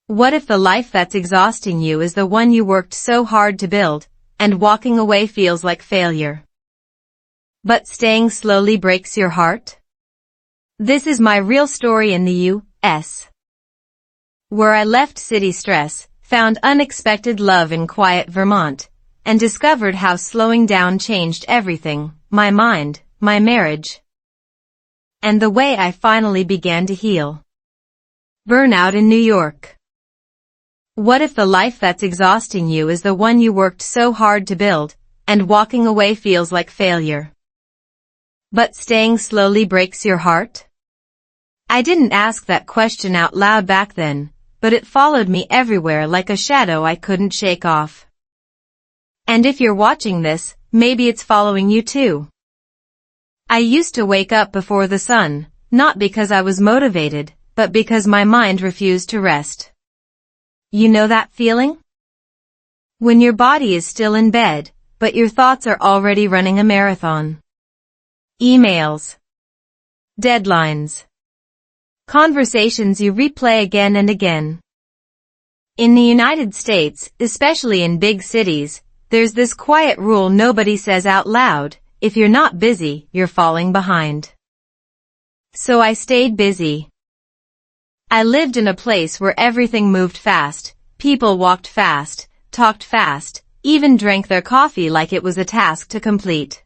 What if the life that's exhausting you is the one you worked so hard to build, and walking away feels like failure? But staying slowly breaks your heart? This is my real story in the U.S., where I left city stress, found unexpected love in quiet Vermont, and discovered how slowing down changed everything, my mind, my marriage, and the way I finally began to heal. Burnout in New York. What if the life that's exhausting you is the one you worked so hard to build, and walking away feels like failure? But staying slowly breaks your heart? I didn't ask that question out loud back then, but it followed me everywhere like a shadow I couldn't shake off. And if you're watching this, maybe it's following you too. I used to wake up before the sun, not because I was motivated, but because my mind refused to rest. You know that feeling? When your body is still in bed, but your thoughts are already running a marathon. Emails, deadlines, conversations you replay again and again. In the United States, especially in big cities, there's this quiet rule nobody says out loud: if you're not busy, you're falling behind. So I stayed busy. I lived in a place where everything moved fast, people walked fast, talked fast, even drank their coffee like it was a task to complete.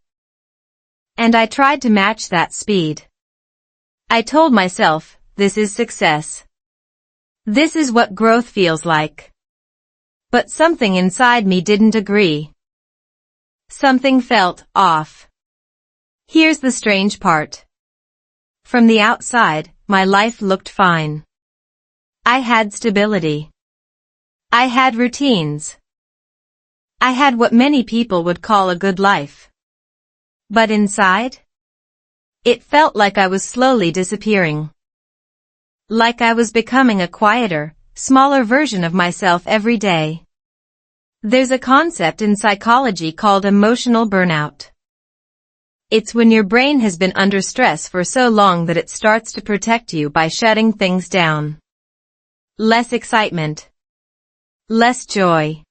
And I tried to match that speed. I told myself, this is success. This is what growth feels like. But something inside me didn't agree. Something felt off. Here's the strange part. From the outside, my life looked fine. I had stability. I had routines. I had what many people would call a good life. But inside, it felt like I was slowly disappearing. Like I was becoming a quieter, smaller version of myself every day. There's a concept in psychology called emotional burnout. It's when your brain has been under stress for so long that it starts to protect you by shutting things down. Less excitement. Less joy.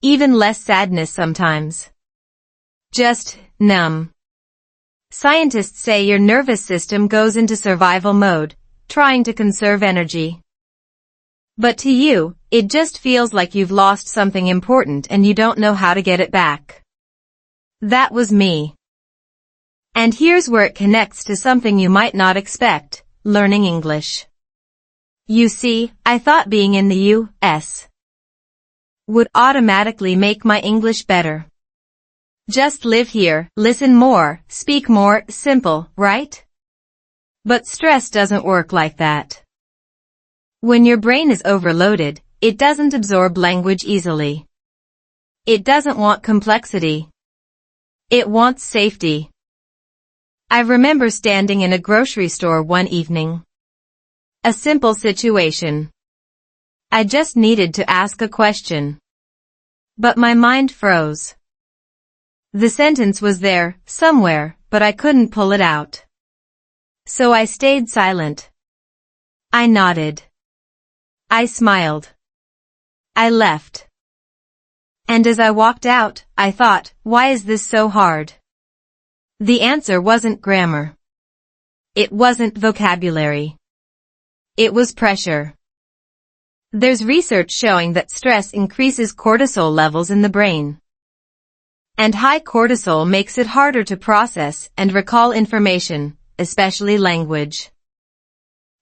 Even less sadness sometimes. Just numb. Scientists say your nervous system goes into survival mode, trying to conserve energy. But to you, it just feels like you've lost something important and you don't know how to get it back. That was me. And here's where it connects to something you might not expect: learning English. You see, I thought being in the U.S. would automatically make my English better. Just live here, listen more, speak more, simple, right? But stress doesn't work like that. When your brain is overloaded, it doesn't absorb language easily. It doesn't want complexity. It wants safety. I remember standing in a grocery store one evening. A simple situation. I just needed to ask a question. But my mind froze. The sentence was there, somewhere, but I couldn't pull it out. So I stayed silent. I nodded. I smiled. I left. And as I walked out, I thought, why is this so hard? The answer wasn't grammar. It wasn't vocabulary. It was pressure. There's research showing that stress increases cortisol levels in the brain. And high cortisol makes it harder to process and recall information, especially language.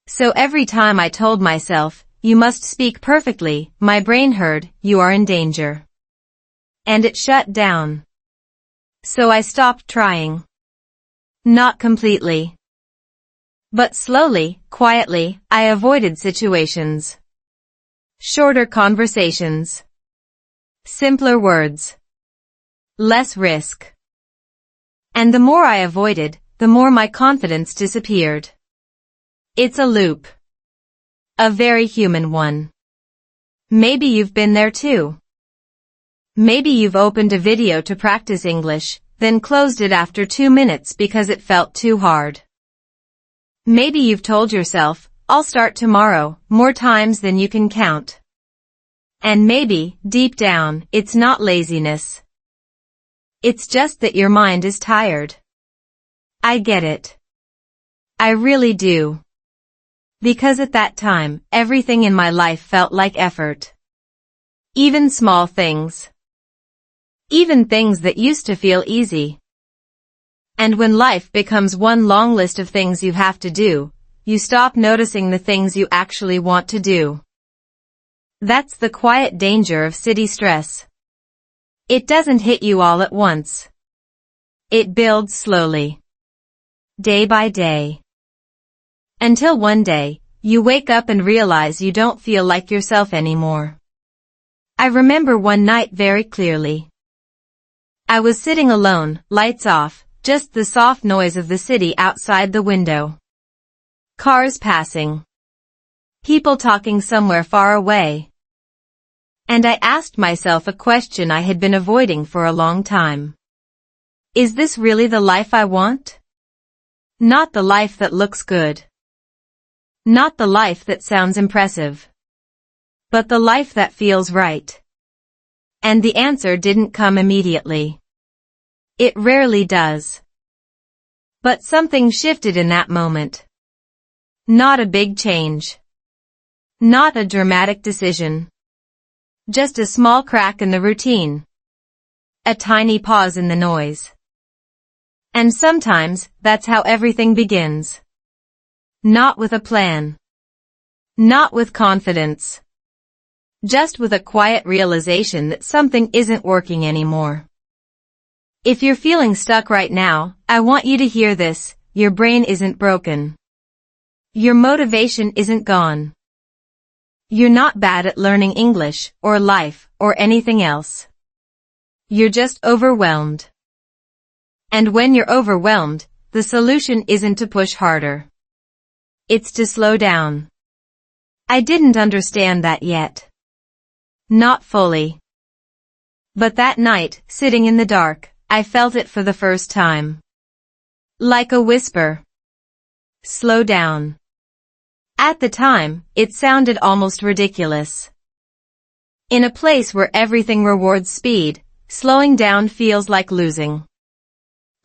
So every time I told myself, you must speak perfectly, my brain heard, you are in danger. And it shut down. So I stopped trying. Not completely. But slowly, quietly, I avoided situations. Shorter conversations. Simpler words. Less risk. And the more I avoided, the more my confidence disappeared. It's a loop. A very human one. Maybe you've been there too. Maybe you've opened a video to practice English, then closed it after 2 minutes because it felt too hard. Maybe you've told yourself, I'll start tomorrow, more times than you can count. And maybe, deep down, it's not laziness. It's just that your mind is tired. I get it. I really do. Because at that time, everything in my life felt like effort. Even small things. Even things that used to feel easy. And when life becomes one long list of things you have to do, you stop noticing the things you actually want to do. That's the quiet danger of city stress. It doesn't hit you all at once. It builds slowly. Day by day. Until one day, you wake up and realize you don't feel like yourself anymore. I remember one night very clearly. I was sitting alone, lights off, just the soft noise of the city outside the window. Cars passing. People talking somewhere far away. And I asked myself a question I had been avoiding for a long time. Is this really the life I want? Not the life that looks good. Not the life that sounds impressive. But the life that feels right. And the answer didn't come immediately. It rarely does. But something shifted in that moment. Not a big change. Not a dramatic decision. Just a small crack in the routine. A tiny pause in the noise. And sometimes, that's how everything begins. Not with a plan. Not with confidence. Just with a quiet realization that something isn't working anymore. If you're feeling stuck right now, I want you to hear this: your brain isn't broken. Your motivation isn't gone. You're not bad at learning English, or life, or anything else. You're just overwhelmed. And when you're overwhelmed, the solution isn't to push harder. It's to slow down. I didn't understand that yet. Not fully. But that night, sitting in the dark, I felt it for the first time. Like a whisper. Slow down. At the time, it sounded almost ridiculous. In a place where everything rewards speed, slowing down feels like losing.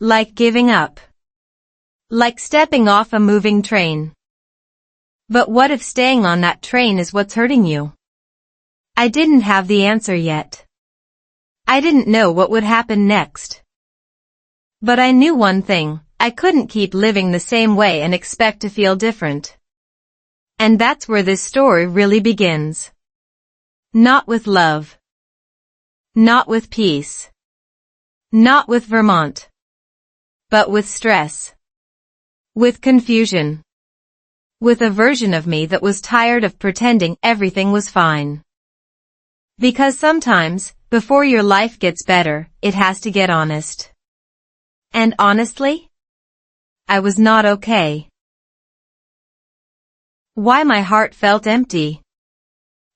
Like giving up. Like stepping off a moving train. But what if staying on that train is what's hurting you? I didn't have the answer yet. I didn't know what would happen next. But I knew one thing: I couldn't keep living the same way and expect to feel different. And that's where this story really begins. Not with love. Not with peace. Not with Vermont. But with stress. With confusion. With a version of me that was tired of pretending everything was fine. Because sometimes, before your life gets better, it has to get honest. And honestly, I was not okay. Why my heart felt empty.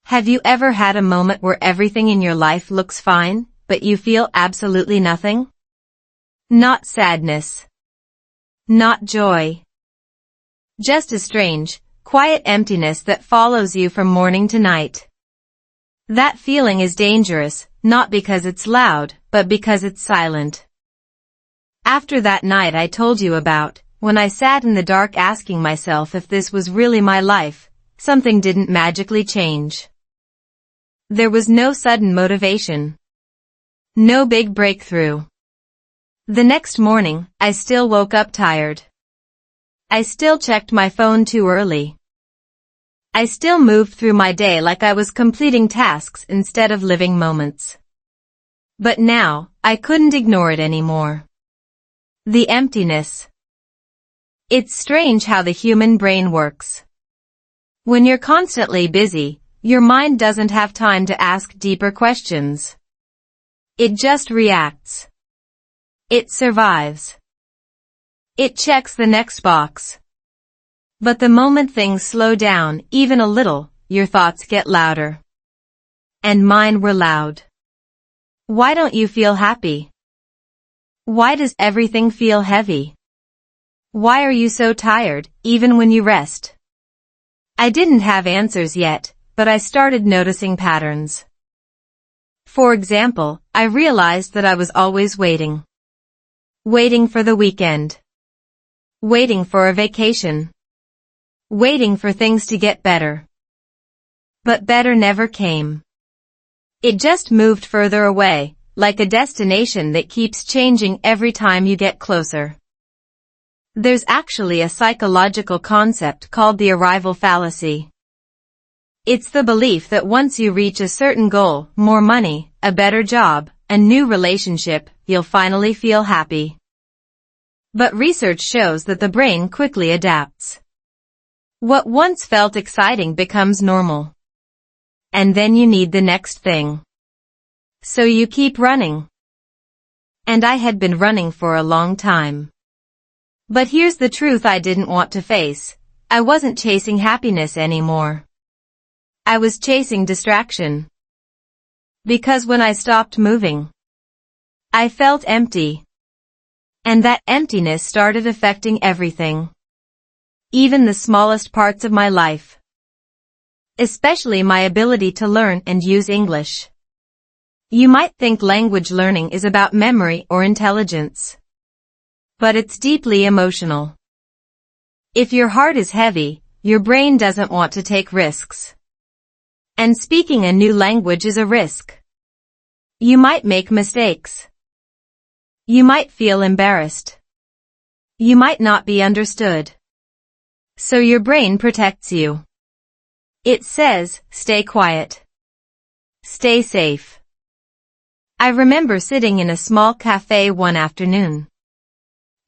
Have you ever had a moment where everything in your life looks fine, but you feel absolutely nothing? Not sadness. Not joy. Just a strange, quiet emptiness that follows you from morning to night. That feeling is dangerous, not because it's loud, but because it's silent. After that night I told you about, when I sat in the dark asking myself if this was really my life, something didn't magically change. There was no sudden motivation. No big breakthrough. The next morning, I still woke up tired. I still checked my phone too early. I still moved through my day like I was completing tasks instead of living moments. But now, I couldn't ignore it anymore. The emptiness. It's strange how the human brain works. When you're constantly busy, your mind doesn't have time to ask deeper questions. It just reacts. It survives. It checks the next box. But the moment things slow down, even a little, your thoughts get louder. And mine were loud. Why don't you feel happy? Why does everything feel heavy? Why are you so tired, even when you rest? I didn't have answers yet, but I started noticing patterns. For example, I realized that I was always waiting. Waiting for the weekend. Waiting for a vacation. Waiting for things to get better. But better never came. It just moved further away, like a destination that keeps changing every time you get closer. There's actually a psychological concept called the arrival fallacy. It's the belief that once you reach a certain goal, more money, a better job, a new relationship, you'll finally feel happy. But research shows that the brain quickly adapts. What once felt exciting becomes normal. And then you need the next thing. So you keep running. And I had been running for a long time. But here's the truth I didn't want to face. I wasn't chasing happiness anymore. I was chasing distraction. Because when I stopped moving, I felt empty. And that emptiness started affecting everything. Even the smallest parts of my life. Especially my ability to learn and use English. You might think language learning is about memory or intelligence. But it's deeply emotional. If your heart is heavy, your brain doesn't want to take risks. And speaking a new language is a risk. You might make mistakes. You might feel embarrassed. You might not be understood. So your brain protects you. It says, stay quiet. Stay safe. I remember sitting in a small cafe one afternoon.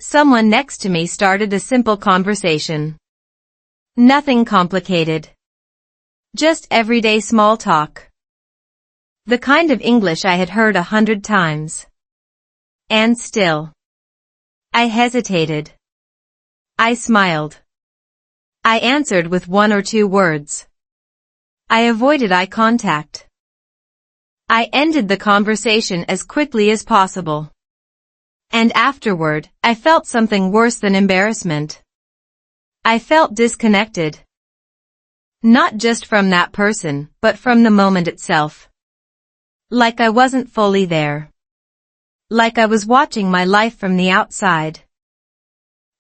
Someone next to me started a simple conversation. Nothing complicated. Just everyday small talk. The kind of English I had heard 100 times. And still. I hesitated. I smiled. I answered with 1 or 2 words. I avoided eye contact. I ended the conversation as quickly as possible. And afterward, I felt something worse than embarrassment. I felt disconnected. Not just from that person, but from the moment itself. Like I wasn't fully there. Like I was watching my life from the outside.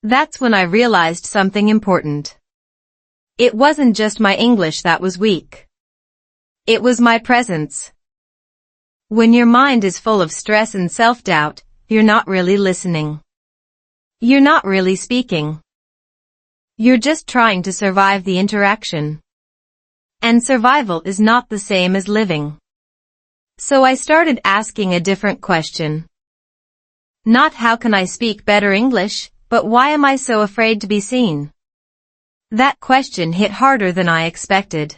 That's when I realized something important. It wasn't just my English that was weak. It was my presence. When your mind is full of stress and self-doubt, you're not really listening. You're not really speaking. You're just trying to survive the interaction. And survival is not the same as living. So I started asking a different question. Not how can I speak better English, but why am I so afraid to be seen? That question hit harder than I expected.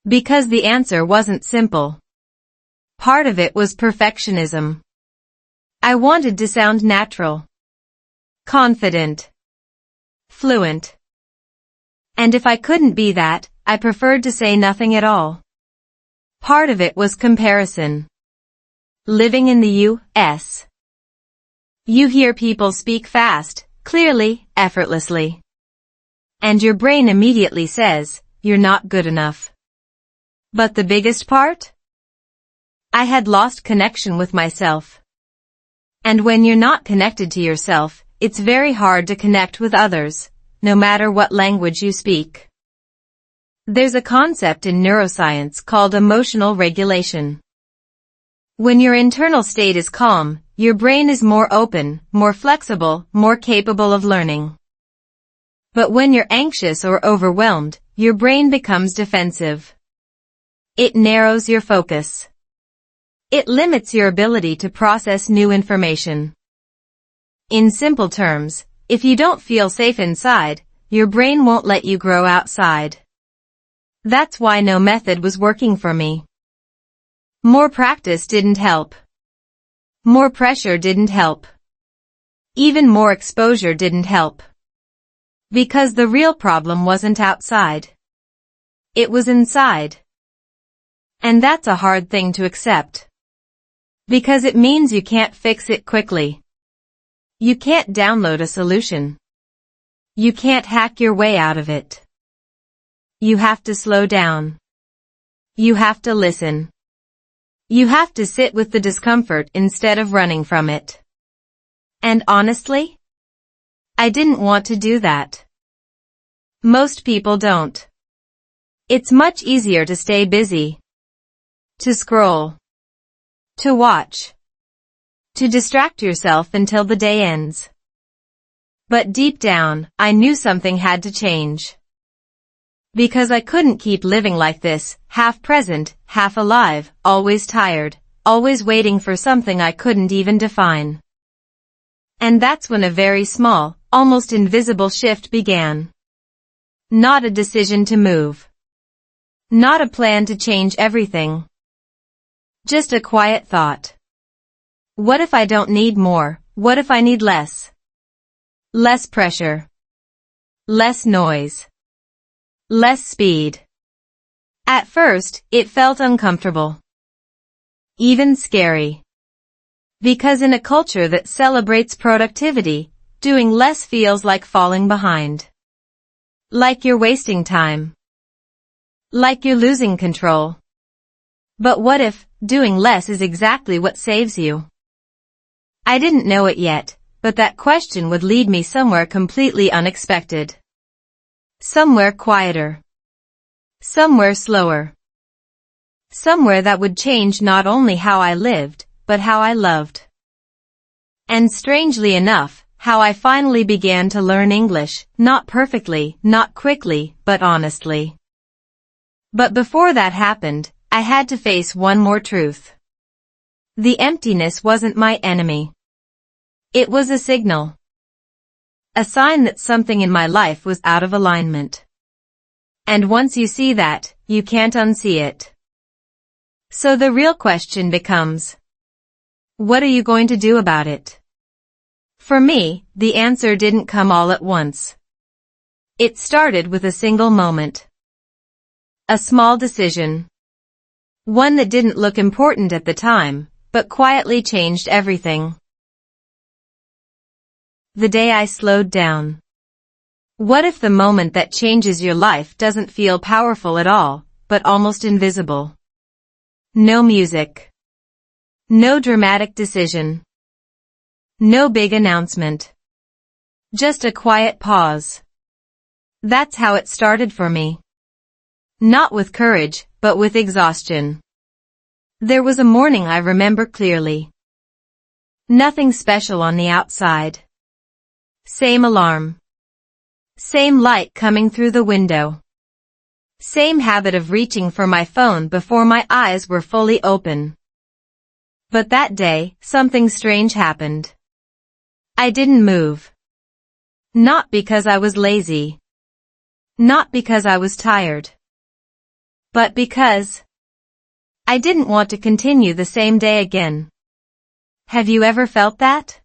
Because the answer wasn't simple. Part of it was perfectionism. I wanted to sound natural. Confident. Fluent. And if I couldn't be that, I preferred to say nothing at all. Part of it was comparison. Living in the U.S. You hear people speak fast, clearly, effortlessly. And your brain immediately says, you're not good enough. But the biggest part? I had lost connection with myself. And when you're not connected to yourself, it's very hard to connect with others, no matter what language you speak. There's a concept in neuroscience called emotional regulation. When your internal state is calm, your brain is more open, more flexible, more capable of learning. But when you're anxious or overwhelmed, your brain becomes defensive. It narrows your focus. It limits your ability to process new information. In simple terms, if you don't feel safe inside, your brain won't let you grow outside. That's why no method was working for me. More practice didn't help. More pressure didn't help. Even more exposure didn't help. Because the real problem wasn't outside. It was inside. And that's a hard thing to accept. Because it means you can't fix it quickly. You can't download a solution. You can't hack your way out of it. You have to slow down. You have to listen. You have to sit with the discomfort instead of running from it. And honestly, I didn't want to do that. Most people don't. It's much easier to stay busy, to scroll, to watch, to distract yourself until the day ends. But deep down, I knew something had to change. Because I couldn't keep living like this, half present, half alive, always tired, always waiting for something I couldn't even define. And that's when a very small, almost invisible shift began. Not a decision to move. Not a plan to change everything. Just a quiet thought. What if I don't need more? What if I need less? Less pressure. Less noise. Less speed. At first, it felt uncomfortable. Even scary. Because in a culture that celebrates productivity, doing less feels like falling behind. Like you're wasting time. Like you're losing control. But what if doing less is exactly what saves you? I didn't know it yet, but that question would lead me somewhere completely unexpected. Somewhere quieter. Somewhere slower. Somewhere that would change not only how I lived, but how I loved. And strangely enough, how I finally began to learn English, not perfectly, not quickly, but honestly. But before that happened, I had to face one more truth. The emptiness wasn't my enemy. It was a signal. A sign that something in my life was out of alignment. And once you see that, you can't unsee it. So the real question becomes, what are you going to do about it? For me, the answer didn't come all at once. It started with a single moment. A small decision. One that didn't look important at the time, but quietly changed everything. The day I slowed down. What if the moment that changes your life doesn't feel powerful at all, but almost invisible? No music. No dramatic decision. No big announcement. Just a quiet pause. That's how it started for me. Not with courage, but with exhaustion. There was a morning I remember clearly. Nothing special on the outside. Same alarm. Same light coming through the window. Same habit of reaching for my phone before my eyes were fully open. But that day, something strange happened. I didn't move. Not because I was lazy. Not because I was tired. But because I didn't want to continue the same day again. Have you ever felt that?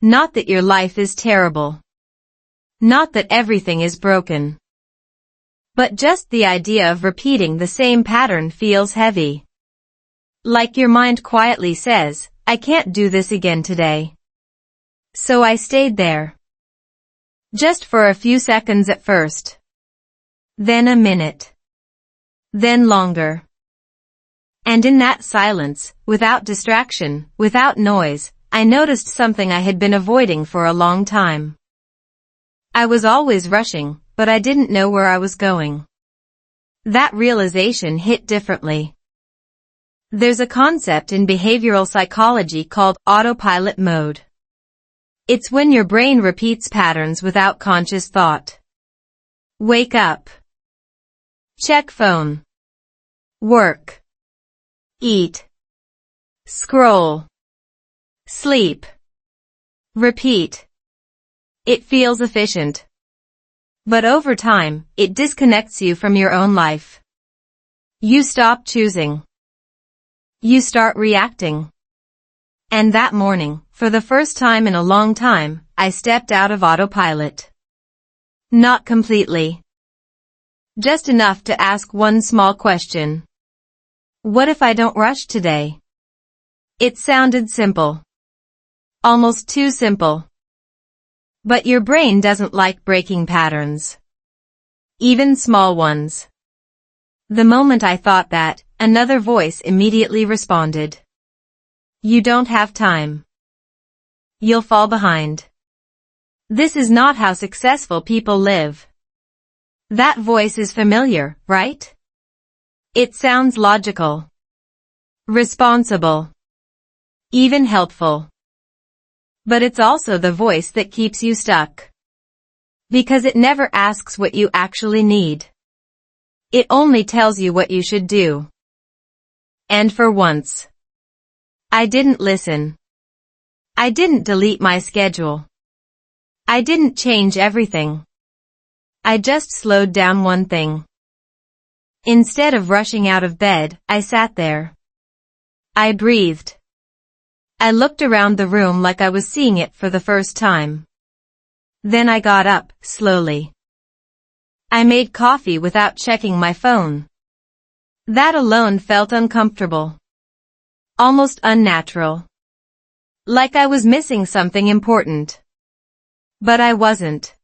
Not that your life is terrible. Not that everything is broken. But just the idea of repeating the same pattern feels heavy. Like your mind quietly says, I can't do this again today. So I stayed there. Just for a few seconds at first. Then a minute. Then longer. And in that silence, without distraction, without noise, I noticed something I had been avoiding for a long time. I was always rushing, but I didn't know where I was going. That realization hit differently. There's a concept in behavioral psychology called autopilot mode. It's when your brain repeats patterns without conscious thought. Wake up. Check phone. Work. Eat. Scroll. Sleep. Repeat. It feels efficient. But over time, it disconnects you from your own life. You stop choosing. You start reacting. And that morning, for the first time in a long time, I stepped out of autopilot. Not completely. Just enough to ask one small question. What if I don't rush today? It sounded simple. Almost too simple. But your brain doesn't like breaking patterns. even small ones. The moment I thought that, another voice immediately responded. You don't have time. You'll fall behind. This is not how successful people live. That voice is familiar, right? It sounds logical, responsible, even helpful. But it's also the voice that keeps you stuck. Because it never asks what you actually need. It only tells you what you should do. And for once, I didn't listen. I didn't delete my schedule. I didn't change everything. I just slowed down one thing. Instead of rushing out of bed, I sat there. I breathed. I looked around the room like I was seeing it for the first time. Then I got up, slowly. I made coffee without checking my phone. That alone felt uncomfortable. Almost unnatural. Like I was missing something important. But I wasn't.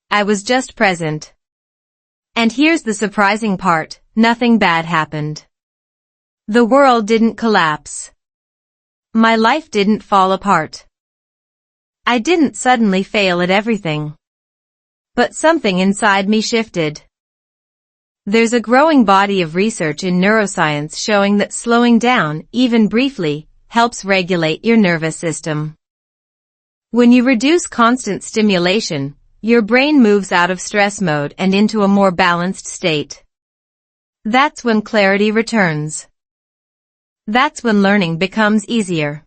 I was just present. And here's the surprising part, nothing bad happened. The world didn't collapse. My life didn't fall apart. I didn't suddenly fail at everything. But something inside me shifted. There's a growing body of research in neuroscience showing that slowing down, even briefly, helps regulate your nervous system. When you reduce constant stimulation, your brain moves out of stress mode and into a more balanced state. That's when clarity returns. That's when learning becomes easier.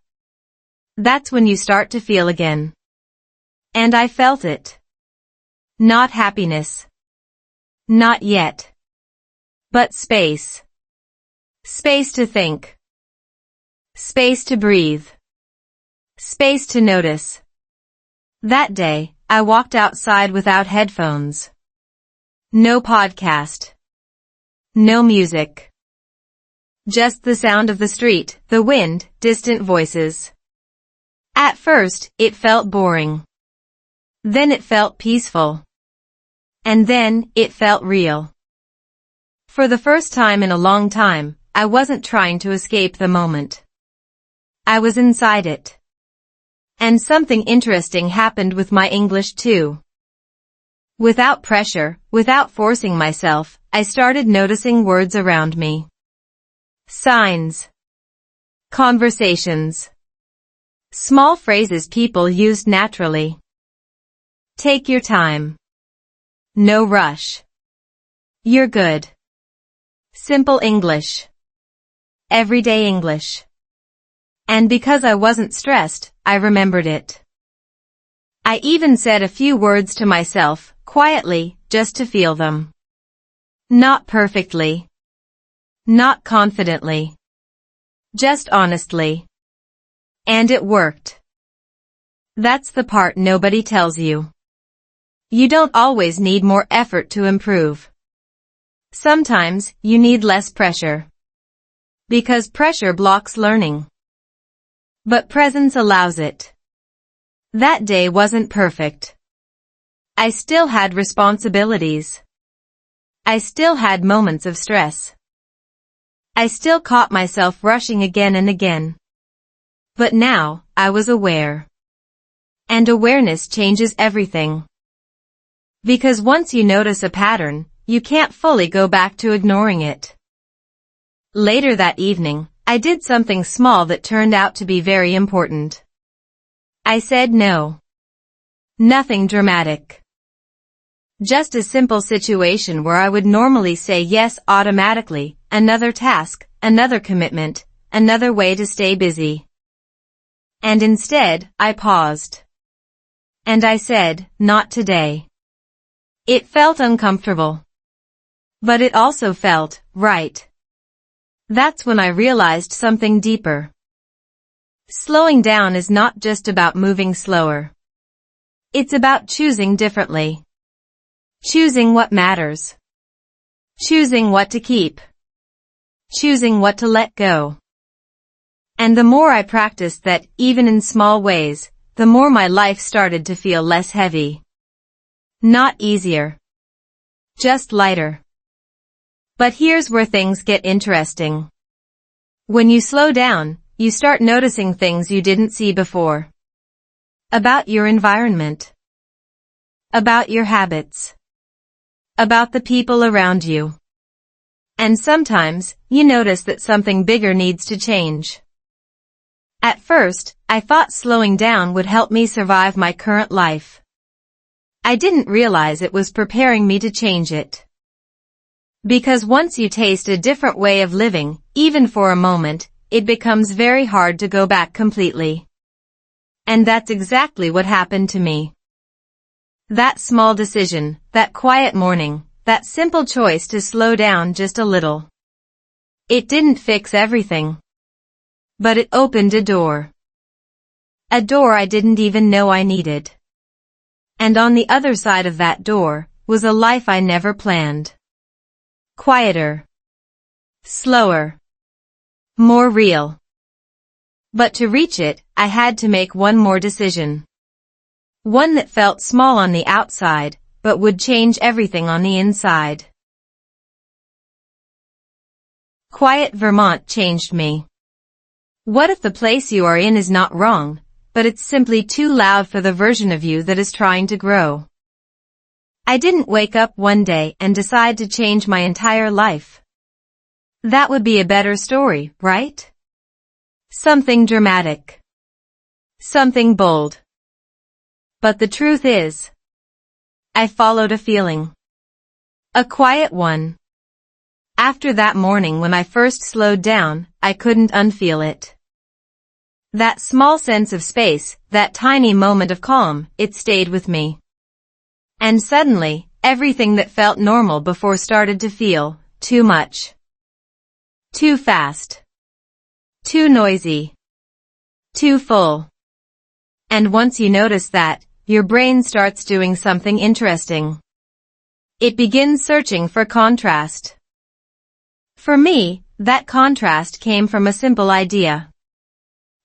That's when you start to feel again. And I felt it. Not happiness. Not yet. But space. Space to think. Space to breathe. Space to notice. That day, I walked outside without headphones. No podcast. No music. Just the sound of the street, the wind, distant voices. At first, it felt boring. Then it felt peaceful. And then, it felt real. For the first time in a long time, I wasn't trying to escape the moment. I was inside it. And something interesting happened with my English too. Without pressure, without forcing myself, I started noticing words around me. Signs. Conversations. Small phrases people used naturally. Take your time. No rush. You're good. Simple English. Everyday English. And because I wasn't stressed, I remembered it. I even said a few words to myself, quietly, just to feel them. Not perfectly. Not confidently. Just honestly. And it worked. That's the part nobody tells you. You don't always need more effort to improve. Sometimes, you need less pressure. Because pressure blocks learning. But presence allows it. That day wasn't perfect. I still had responsibilities. I still had moments of stress. I still caught myself rushing again and again. But now, I was aware. And awareness changes everything. Because once you notice a pattern, you can't fully go back to ignoring it. Later that evening, I did something small that turned out to be very important. I said no. Nothing dramatic. Just a simple situation where I would normally say yes automatically, another task, another commitment, another way to stay busy. And instead, I paused. And I said, not today. It felt uncomfortable. But it also felt right. That's when I realized something deeper. Slowing down is not just about moving slower. It's about choosing differently. Choosing what matters. Choosing what to keep. Choosing what to let go. And the more I practiced that, even in small ways, the more my life started to feel less heavy. Not easier. Just lighter. But here's where things get interesting. When you slow down, you start noticing things you didn't see before. About your environment. About your habits. About the people around you. And sometimes, you notice that something bigger needs to change. At first, I thought slowing down would help me survive my current life. I didn't realize it was preparing me to change it. Because once you taste a different way of living, even for a moment, it becomes very hard to go back completely. And that's exactly what happened to me. That small decision, that quiet morning, that simple choice to slow down just a little. It didn't fix everything. But it opened a door. A door I didn't even know I needed. And on the other side of that door, was a life I never planned. Quieter. Slower. More real. But to reach it, I had to make one more decision. One that felt small on the outside, but would change everything on the inside. Quiet Vermont changed me. What if the place you are in is not wrong, but it's simply too loud for the version of you that is trying to grow? I didn't wake up one day and decide to change my entire life. That would be a better story, right? Something dramatic. Something bold. But the truth is, I followed a feeling. A quiet one. After that morning when I first slowed down, I couldn't unfeel it. That small sense of space, that tiny moment of calm, it stayed with me. And suddenly, everything that felt normal before started to feel too much. Too fast. Too noisy. Too full. And once you notice that, your brain starts doing something interesting. It begins searching for contrast. For me, that contrast came from a simple idea.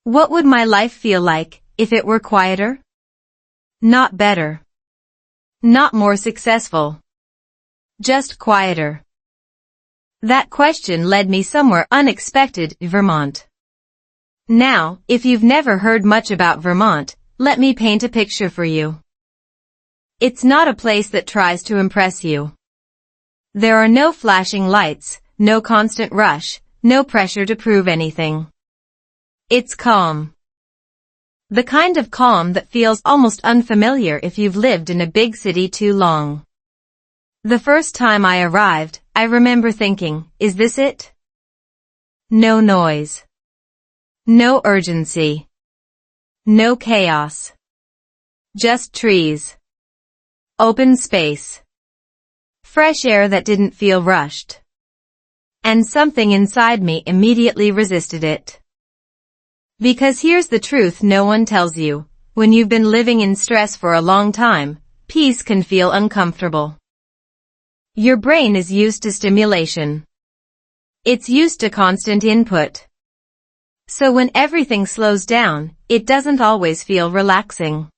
What would my life feel like if it were quieter? Not better. Not more successful. Just quieter. That question led me somewhere unexpected, Vermont. Now, if you've never heard much about Vermont, let me paint a picture for you. It's not a place that tries to impress you. There are no flashing lights, no constant rush, no pressure to prove anything. It's calm. The kind of calm that feels almost unfamiliar if you've lived in a big city too long. The first time I arrived, I remember thinking, is this it? No noise. No urgency. No chaos. Just trees. Open space. Fresh air that didn't feel rushed. And something inside me immediately resisted it. Because here's the truth no one tells you. When you've been living in stress for a long time, peace can feel uncomfortable. Your brain is used to stimulation. It's used to constant input. So when everything slows down, it doesn't always feel relaxing.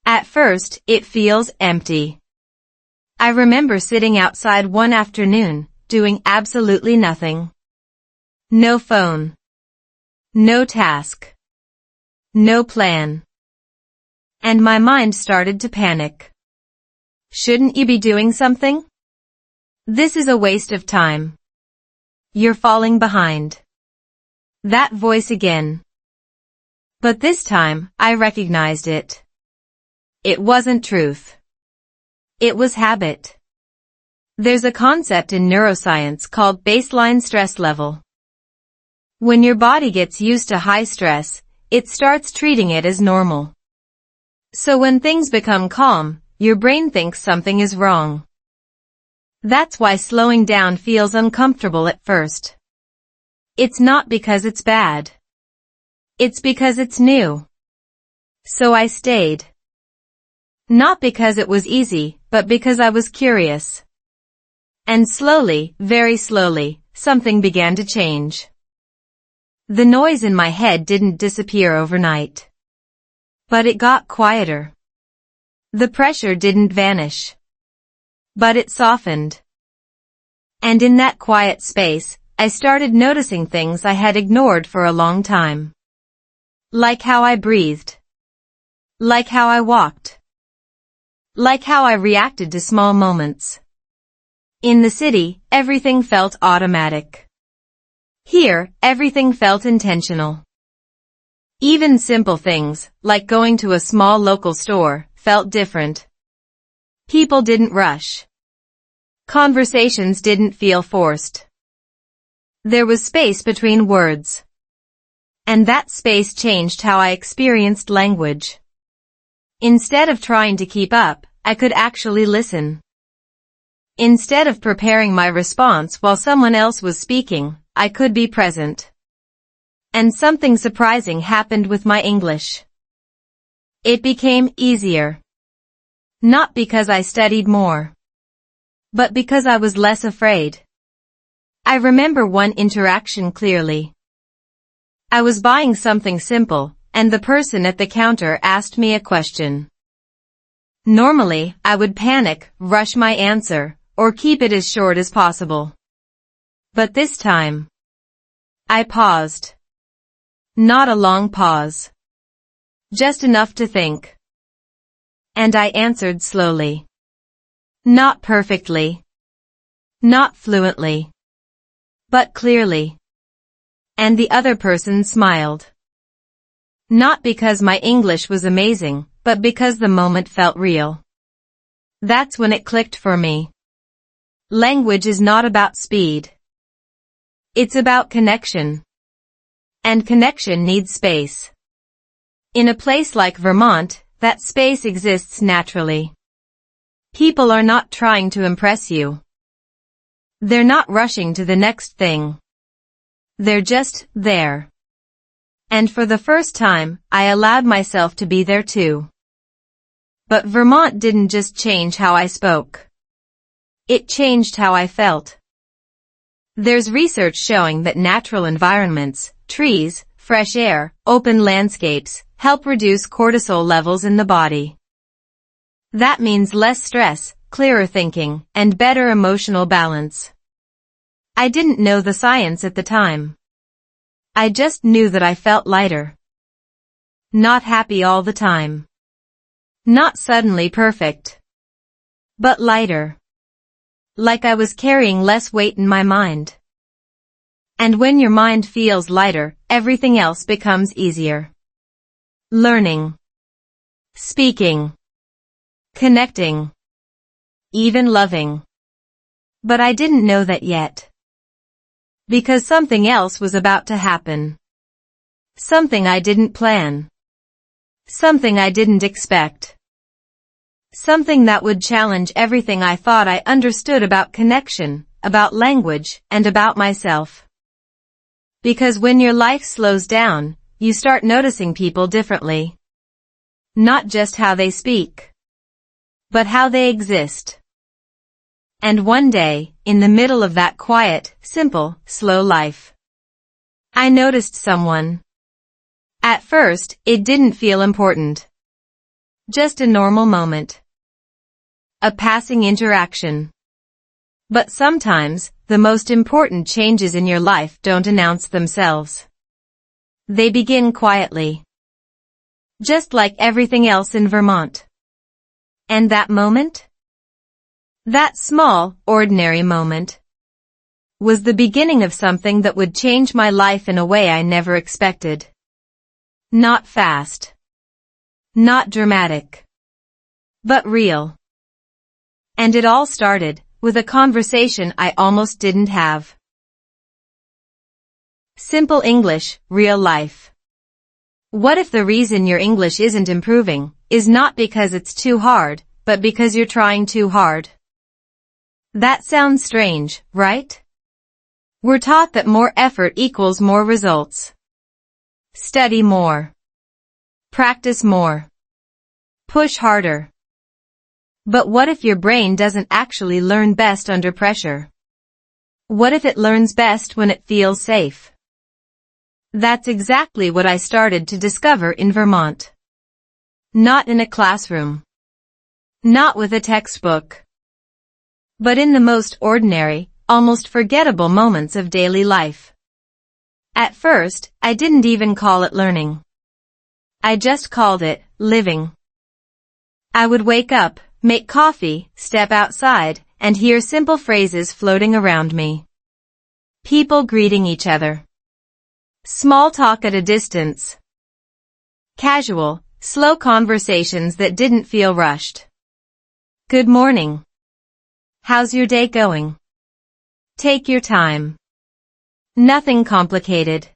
At first, it feels empty. I remember sitting outside one afternoon, doing absolutely nothing. No phone. No task. No plan. And my mind started to panic. Shouldn't you be doing something? This is a waste of time. You're falling behind. That voice again. But this time, I recognized it. It wasn't truth. It was habit. There's a concept in neuroscience called baseline stress level. When your body gets used to high stress, it starts treating it as normal. So when things become calm, your brain thinks something is wrong. That's why slowing down feels uncomfortable at first. It's not because it's bad. It's because it's new. So I stayed. Not because it was easy, but because I was curious. And slowly, very slowly, something began to change. The noise in my head didn't disappear overnight. But it got quieter. The pressure didn't vanish. But it softened. And in that quiet space, I started noticing things I had ignored for a long time. Like how I breathed. Like how I walked. Like how I reacted to small moments. In the city, everything felt automatic. Here, everything felt intentional. Even simple things, like going to a small local store, felt different. People didn't rush. Conversations didn't feel forced. There was space between words. And that space changed how I experienced language. Instead of trying to keep up, I could actually listen. Instead of preparing my response while someone else was speaking, I could be present. And something surprising happened with my English. It became easier. Not because I studied more, but because I was less afraid. I remember one interaction clearly. I was buying something simple, and the person at the counter asked me a question. Normally, I would panic, rush my answer, or keep it as short as possible. But this time, I paused. Not a long pause. Just enough to think. And I answered slowly. Not perfectly. Not fluently. But clearly. And the other person smiled. Not because my English was amazing, but because the moment felt real. That's when it clicked for me. Language is not about speed. It's about connection. And connection needs space. In a place like Vermont, that space exists naturally. People are not trying to impress you. They're not rushing to the next thing. They're just there. And for the first time, I allowed myself to be there too. But Vermont didn't just change how I spoke. It changed how I felt. There's research showing that natural environments, trees, fresh air, open landscapes, help reduce cortisol levels in the body. That means less stress, clearer thinking, and better emotional balance. I didn't know the science at the time. I just knew that I felt lighter. Not happy all the time. Not suddenly perfect. But lighter. Like I was carrying less weight in my mind. And when your mind feels lighter, everything else becomes easier. Learning. Speaking. Connecting. Even loving. But I didn't know that yet. Because something else was about to happen. Something I didn't plan. Something I didn't expect. Something that would challenge everything I thought I understood about connection, about language, and about myself. Because when your life slows down, you start noticing people differently. Not just how they speak, but how they exist. And one day, in the middle of that quiet, simple, slow life, I noticed someone. At first, it didn't feel important. Just a normal moment. A passing interaction. But sometimes, the most important changes in your life don't announce themselves. They begin quietly. Just like everything else in Vermont. And that moment? That small, ordinary moment was the beginning of something that would change my life in a way I never expected. Not fast. Not dramatic. But real. And it all started with a conversation I almost didn't have. Simple English, real life. What if the reason your English isn't improving is not because it's too hard, but because you're trying too hard? That sounds strange, right? We're taught that more effort equals more results. Study more. Practice more. Push harder. But what if your brain doesn't actually learn best under pressure? What if it learns best when it feels safe? That's exactly what I started to discover in Vermont. Not in a classroom. Not with a textbook. but in the most ordinary, almost forgettable moments of daily life. At first, I didn't even call it learning. I just called it living. I would wake up, make coffee, step outside, and hear simple phrases floating around me. People greeting each other. Small talk at a distance. Casual, slow conversations that didn't feel rushed. Good morning. How's your day going? Take your time. Nothing complicated.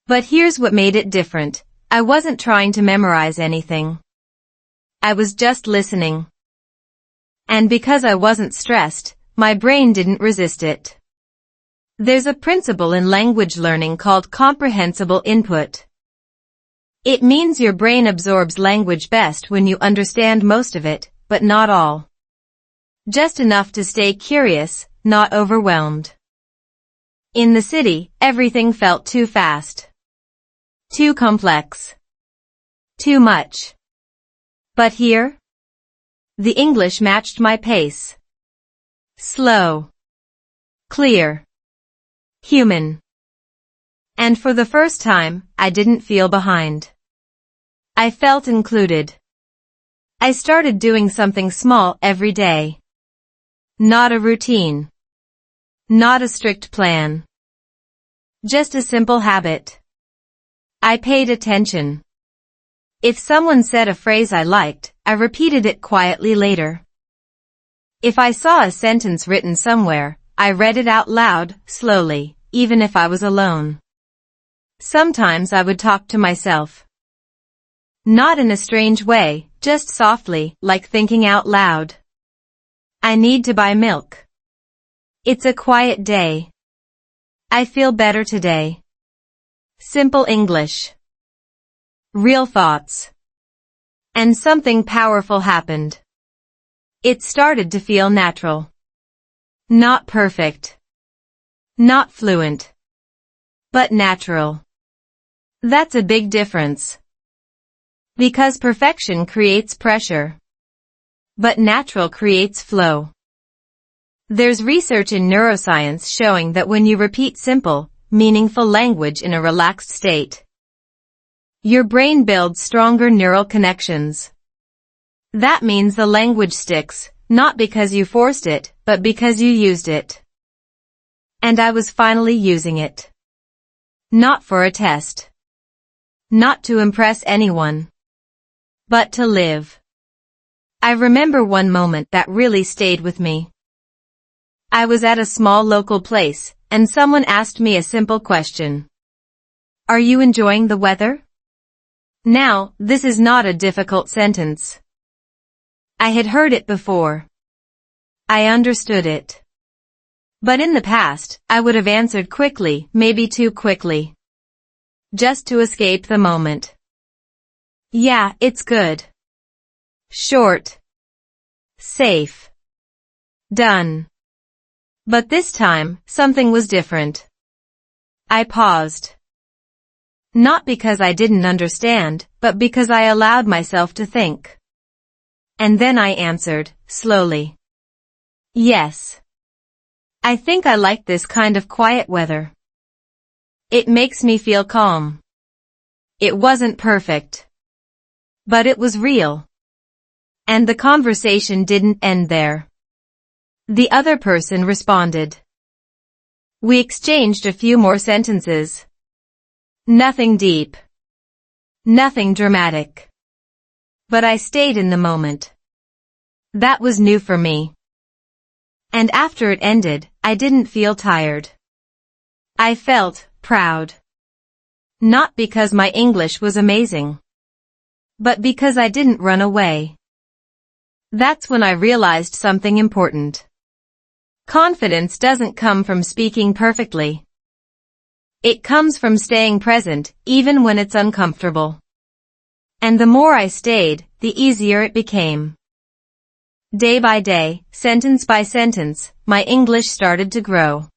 But here's what made it different. I wasn't trying to memorize anything. I was just listening. And because I wasn't stressed, my brain didn't resist it. There's a principle in language learning called comprehensible input. It means your brain absorbs language best when you understand most of it, but not all. Just enough to stay curious, not overwhelmed. In the city, everything felt too fast. Too complex. Too much. But here? The English matched my pace. Slow. Clear. Human. And for the first time, I didn't feel behind. I felt included. I started doing something small every day. Not a routine. Not a strict plan. Just a simple habit. I paid attention. If someone said a phrase I liked, I repeated it quietly later. If I saw a sentence written somewhere, I read it out loud, slowly, even if I was alone. Sometimes I would talk to myself. Not in a strange way, just softly, like thinking out loud. I need to buy milk. It's a quiet day. I feel better today. Simple English. Real thoughts. And something powerful happened. It started to feel natural. Not perfect. Not fluent. But natural. That's a big difference. Because perfection creates pressure. But natural creates flow. There's research in neuroscience showing that when you repeat simple, meaningful language in a relaxed state, your brain builds stronger neural connections. That means the language sticks, not because you forced it, but because you used it. And I was finally using it. Not for a test. Not to impress anyone. But to live. I remember one moment that really stayed with me. I was at a small local place, and someone asked me a simple question. Are you enjoying the weather? Now, this is not a difficult sentence. I had heard it before. I understood it. But in the past, I would have answered quickly, maybe too quickly. Just to escape the moment. Yeah, it's good. Short. Safe. Done. But this time, something was different. I paused. Not because I didn't understand, but because I allowed myself to think. And then I answered, slowly. Yes. I think I like this kind of quiet weather. It makes me feel calm. It wasn't perfect. But it was real. And the conversation didn't end there. The other person responded. We exchanged a few more sentences. Nothing deep. Nothing dramatic. But I stayed in the moment. That was new for me. And after it ended, I didn't feel tired. I felt proud. Not because my English was amazing. But because I didn't run away. That's when I realized something important. Confidence doesn't come from speaking perfectly. It comes from staying present, even when it's uncomfortable. And the more I stayed, the easier it became. Day by day, sentence by sentence, my English started to grow.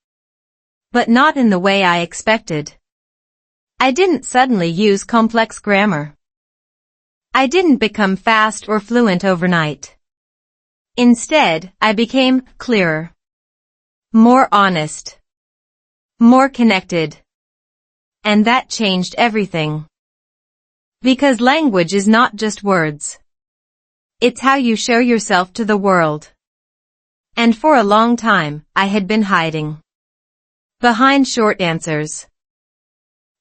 But not in the way I expected. I didn't suddenly use complex grammar. I didn't become fast or fluent overnight. Instead, I became clearer, more honest, more connected. And that changed everything. Because language is not just words. It's how you show yourself to the world. And for a long time, I had been hiding. Behind short answers.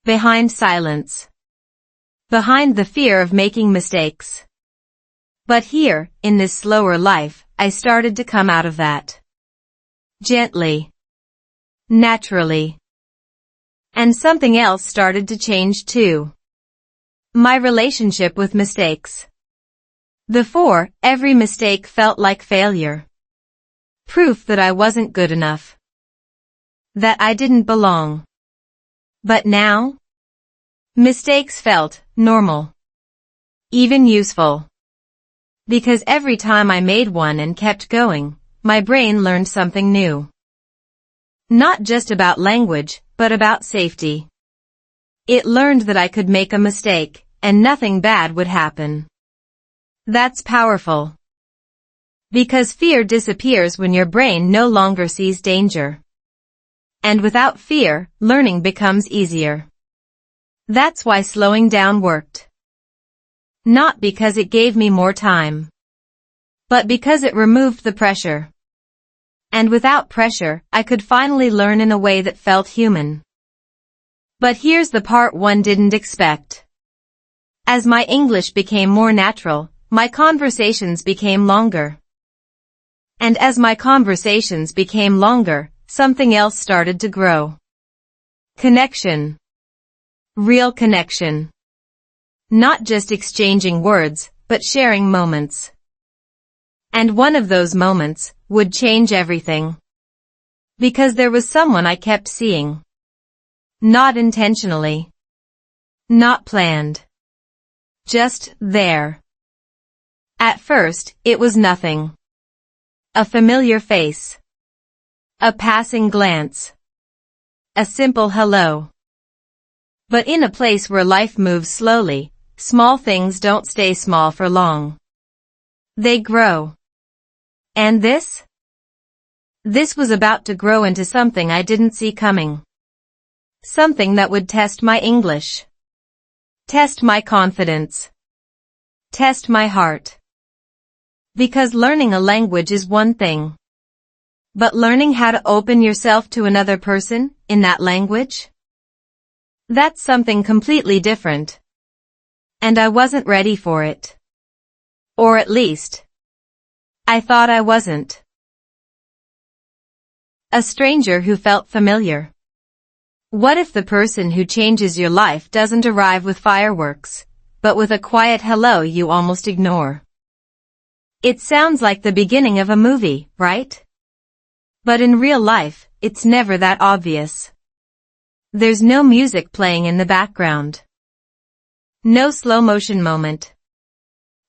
Behind silence. Behind the fear of making mistakes. But here, in this slower life, I started to come out of that. Gently. Naturally. And something else started to change too. My relationship with mistakes. Before, every mistake felt like failure. Proof that I wasn't good enough. That I didn't belong. But now? Mistakes felt normal. Even useful. Because every time I made one and kept going, my brain learned something new. Not just about language, but about safety. It learned that I could make a mistake, and nothing bad would happen. That's powerful. Because fear disappears when your brain no longer sees danger. And without fear, learning becomes easier. That's why slowing down worked. Not because it gave me more time. But because it removed the pressure. And without pressure, I could finally learn in a way that felt human. But here's the part one didn't expect. As my English became more natural, my conversations became longer. And as my conversations became longer, something else started to grow. Connection. Real connection. Not just exchanging words, but sharing moments. And one of those moments would change everything. Because there was someone I kept seeing. Not intentionally. Not planned. Just there. At first, it was nothing. A familiar face. A passing glance. A simple hello. But in a place where life moves slowly, small things don't stay small for long. They grow. And this? This was about to grow into something I didn't see coming. Something that would test my English. Test my confidence. Test my heart. Because learning a language is one thing. But learning how to open yourself to another person, in that language? That's something completely different. And I wasn't ready for it. Or at least, I thought I wasn't. A stranger who felt familiar. What if the person who changes your life doesn't arrive with fireworks, but with a quiet hello you almost ignore? It sounds like the beginning of a movie, right? But in real life, it's never that obvious. There's no music playing in the background. No slow motion moment.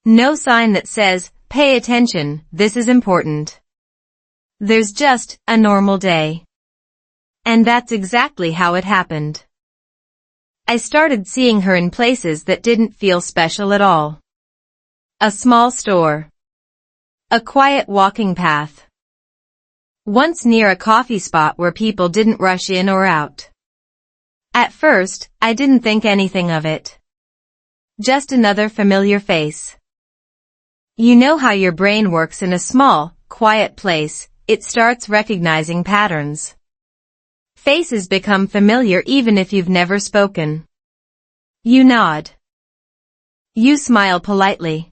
No sign that says, pay attention, this is important. There's just a normal day. And that's exactly how it happened. I started seeing her in places that didn't feel special at all. A small store. A quiet walking path. Once near a coffee spot where people didn't rush in or out. At first, I didn't think anything of it. Just another familiar face. You know how your brain works in a small, quiet place, it starts recognizing patterns. Faces become familiar even if you've never spoken. You nod. You smile politely.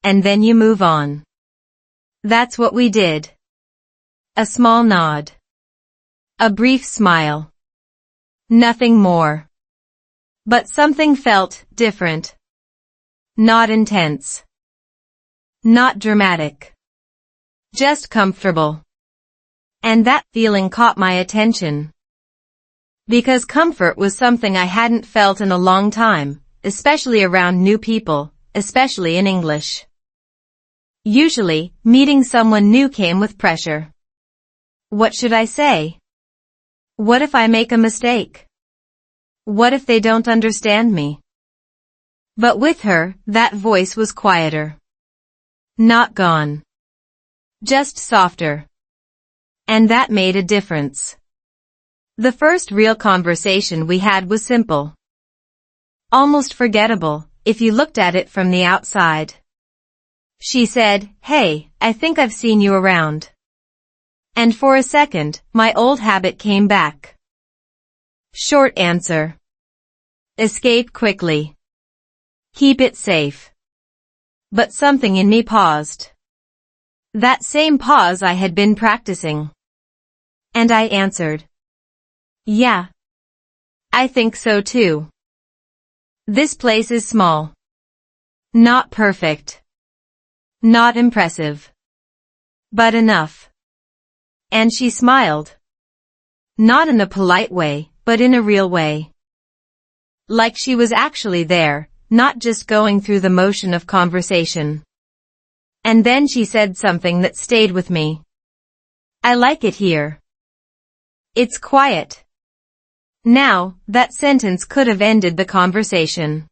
And then you move on. That's what we did. A small nod. A brief smile. Nothing more. But something felt different. Not intense. Not dramatic. Just comfortable. And that feeling caught my attention. Because comfort was something I hadn't felt in a long time, especially around new people, especially in English. Usually, meeting someone new came with pressure. What should I say? What if I make a mistake? What if they don't understand me? But with her, that voice was quieter. Not gone. Just softer. And that made a difference. The first real conversation we had was simple. Almost forgettable, if you looked at it from the outside. She said, "Hey, I think I've seen you around." And for a second, my old habit came back. Short answer. Escape quickly. Keep it safe. But something in me paused. That same pause I had been practicing. And I answered. Yeah. I think so too. This place is small. Not perfect. Not impressive. But enough. And she smiled. Not in a polite way, but in a real way. Like she was actually there, not just going through the motion of conversation. And then she said something that stayed with me. I like it here. It's quiet. Now, that sentence could have ended the conversation.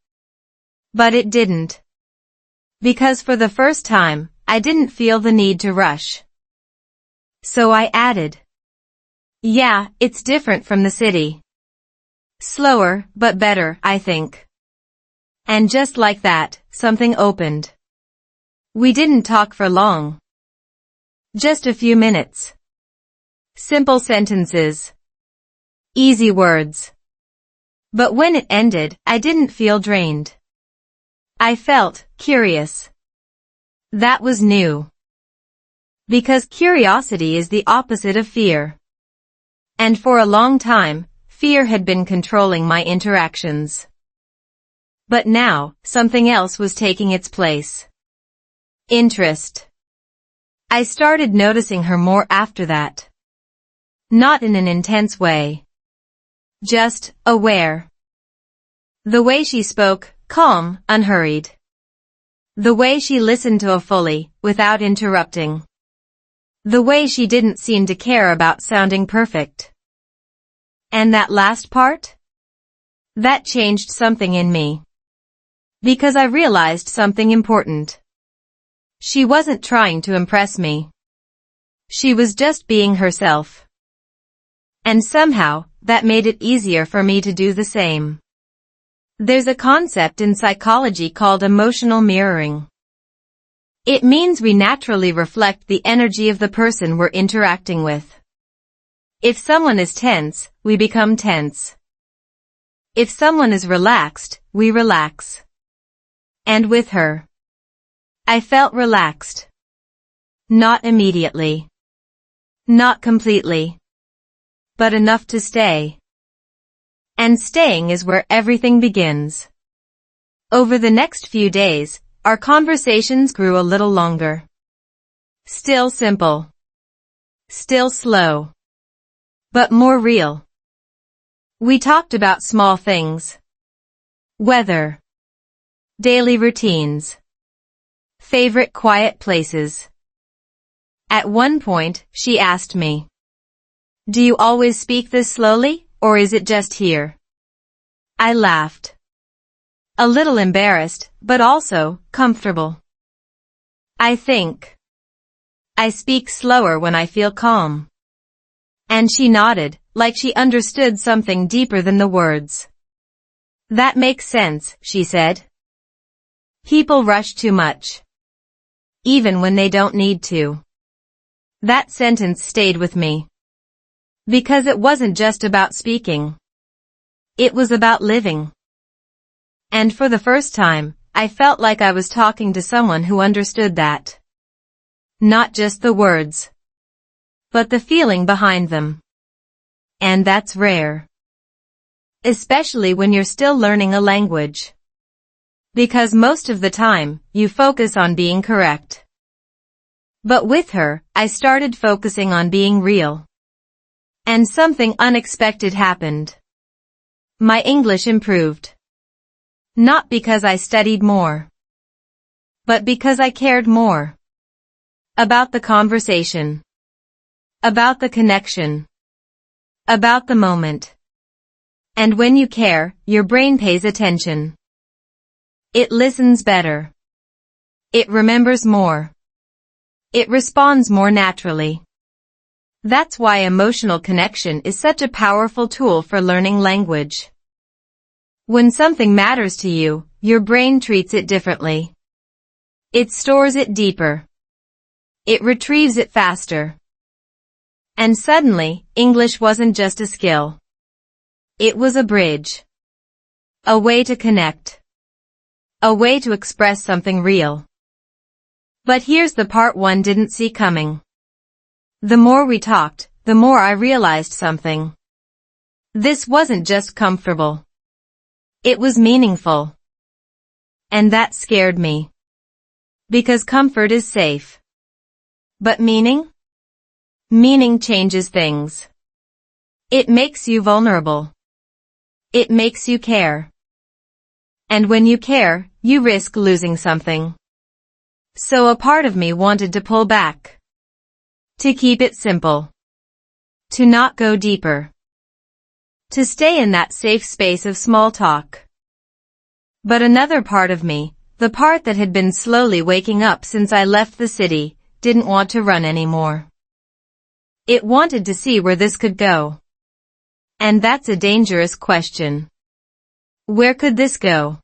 But it didn't. Because for the first time, I didn't feel the need to rush. So I added. Yeah, it's different from the city. Slower, but better, I think. And just like that, something opened. We didn't talk for long. Just a few minutes. Simple sentences. Easy words. But when it ended, I didn't feel drained. I felt curious. That was new. Because curiosity is the opposite of fear. And for a long time, fear had been controlling my interactions. But now, something else was taking its place. Interest. I started noticing her more after that. Not in an intense way. Just aware. The way she spoke, calm, unhurried. The way she listened to a fully, without interrupting. The way she didn't seem to care about sounding perfect. And that last part? That changed something in me. Because I realized something important. She wasn't trying to impress me. She was just being herself. And somehow, that made it easier for me to do the same. There's a concept in psychology called emotional mirroring. It means we naturally reflect the energy of the person we're interacting with. If someone is tense, we become tense. If someone is relaxed, we relax. And with her, I felt relaxed. Not immediately. Not completely. But enough to stay. And staying is where everything begins. Over the next few days, our conversations grew a little longer. Still simple. Still slow. But more real. We talked about small things. Weather. Daily routines. Favorite quiet places. At one point, she asked me, "Do you always speak this slowly, or is it just here?" I laughed. A little embarrassed, but also comfortable. I think I speak slower when I feel calm. And she nodded, like she understood something deeper than the words. That makes sense, she said. People rush too much. Even when they don't need to. That sentence stayed with me. Because it wasn't just about speaking. It was about living. And for the first time, I felt like I was talking to someone who understood that. Not just the words. But the feeling behind them. And that's rare. Especially when you're still learning a language. Because most of the time, you focus on being correct. But with her, I started focusing on being real. And something unexpected happened. My English improved. Not because I studied more. But because I cared more. About the conversation. About the connection. About the moment. And when you care, your brain pays attention. It listens better. It remembers more. It responds more naturally. That's why emotional connection is such a powerful tool for learning language. When something matters to you, your brain treats it differently. It stores it deeper. It retrieves it faster. And suddenly, English wasn't just a skill. It was a bridge. A way to connect. A way to express something real. But here's the part one didn't see coming. The more we talked, the more I realized something. This wasn't just comfortable. It was meaningful. And that scared me. Because comfort is safe. But meaning? Meaning changes things. It makes you vulnerable. It makes you care. And when you care, you risk losing something. So a part of me wanted to pull back. To keep it simple. To not go deeper. To stay in that safe space of small talk. But another part of me, the part that had been slowly waking up since I left the city, didn't want to run anymore. It wanted to see where this could go. And that's a dangerous question. Where could this go?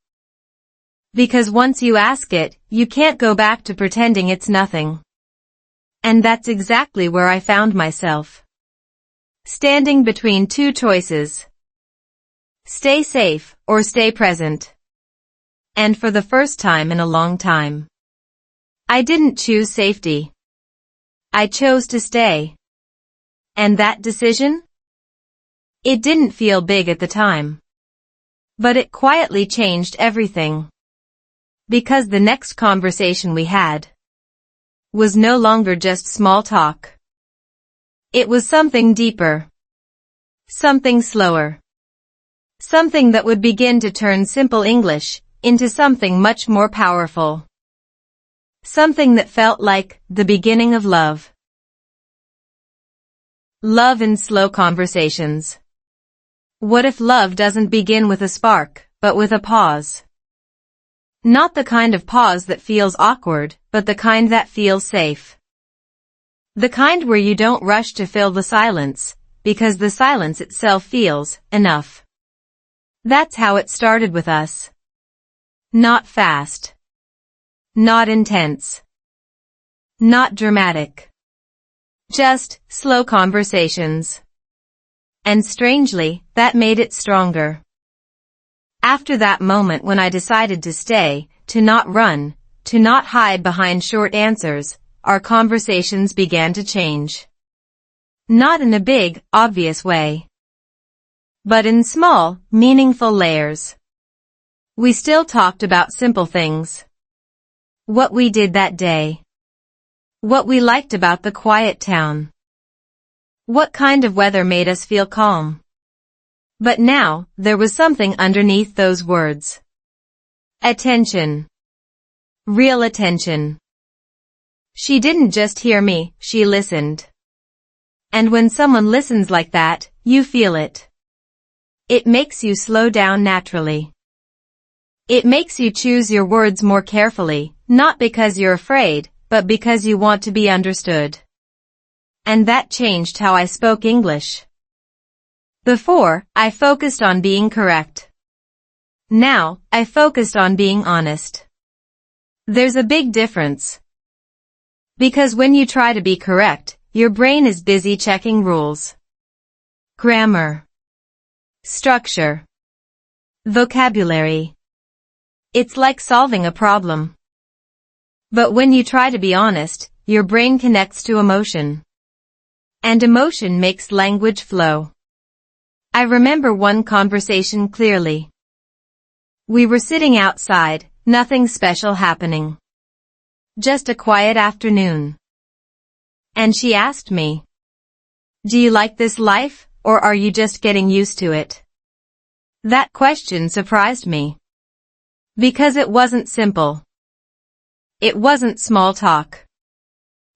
Because once you ask it, you can't go back to pretending it's nothing. And that's exactly where I found myself. Standing between two choices. Stay safe or stay present. And for the first time in a long time, I didn't choose safety. I chose to stay. And that decision? It didn't feel big at the time. But it quietly changed everything. Because the next conversation we had was no longer just small talk. It was something deeper. Something slower. Something that would begin to turn simple English into something much more powerful. Something that felt like the beginning of love. Love in slow conversations. What if love doesn't begin with a spark, but with a pause? Not the kind of pause that feels awkward, but the kind that feels safe. The kind where you don't rush to fill the silence, because the silence itself feels enough. That's how it started with us. Not fast. Not intense. Not dramatic. Just slow conversations. And strangely, that made it stronger. After that moment when I decided to stay, to not run, to not hide behind short answers, our conversations began to change. Not in a big, obvious way. But in small, meaningful layers. We still talked about simple things. What we did that day. What we liked about the quiet town. What kind of weather made us feel calm. But now, there was something underneath those words. Attention. Real attention. She didn't just hear me, she listened. And when someone listens like that, you feel it. It makes you slow down naturally. It makes you choose your words more carefully, not because you're afraid, but because you want to be understood. And that changed how I spoke English. Before, I focused on being correct. Now, I focused on being honest. There's a big difference. Because when you try to be correct, your brain is busy checking rules. Grammar. Structure. Vocabulary. It's like solving a problem. But when you try to be honest, your brain connects to emotion. And emotion makes language flow. I remember one conversation clearly. We were sitting outside, nothing special happening. Just a quiet afternoon. And she asked me, "Do you like this life, or are you just getting used to it?" That question surprised me. Because it wasn't simple. It wasn't small talk.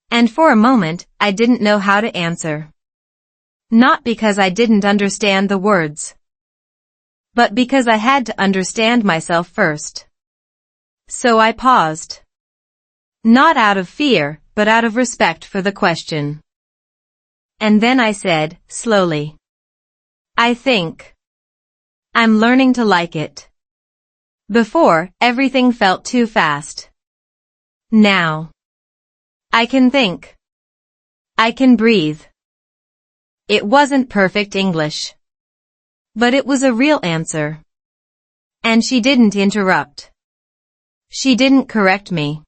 And for a moment, I didn't know how to answer. Not because I didn't understand the words. But because I had to understand myself first. So I paused. Not out of fear, but out of respect for the question. And then I said, slowly, I think I'm learning to like it. Before, everything felt too fast. Now, I can think. I can breathe. It wasn't perfect English, but it was a real answer. And she didn't interrupt. She didn't correct me.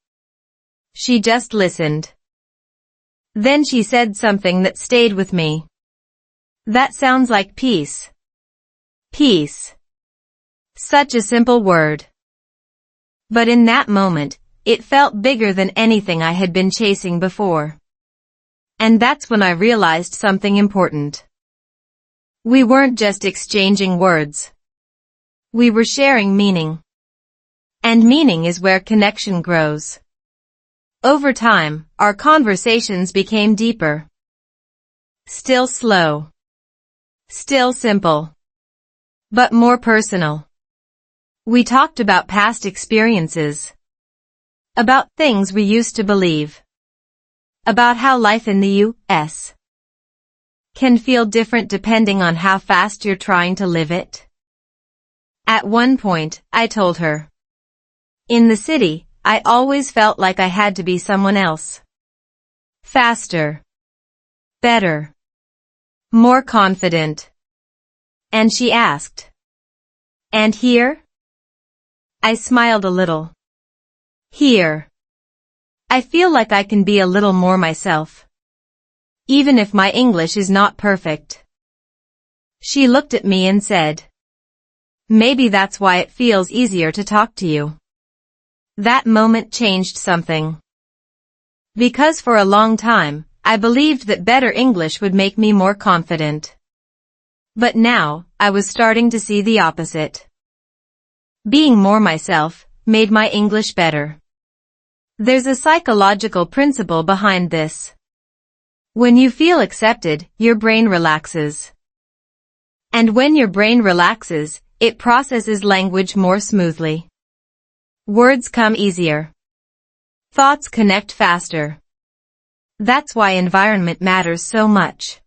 She just listened. Then she said something that stayed with me. That sounds like peace. Peace. Such a simple word. But in that moment, it felt bigger than anything I had been chasing before. And that's when I realized something important. We weren't just exchanging words. We were sharing meaning. And meaning is where connection grows. Over time, our conversations became deeper. Still slow. Still simple. But more personal. We talked about past experiences. About things we used to believe. About how life in the U.S. can feel different depending on how fast you're trying to live it. At one point, I told her. In the city, I always felt like I had to be someone else. Faster. Better. More confident. And she asked. And here? I smiled a little. Here. I feel like I can be a little more myself. Even if my English is not perfect. She looked at me and said. Maybe that's why it feels easier to talk to you. That moment changed something. Because for a long time, I believed that better English would make me more confident. But now, I was starting to see the opposite. Being more myself made my English better. There's a psychological principle behind this. When you feel accepted, your brain relaxes. And when your brain relaxes, it processes language more smoothly. Words come easier. Thoughts connect faster. That's why environment matters so much.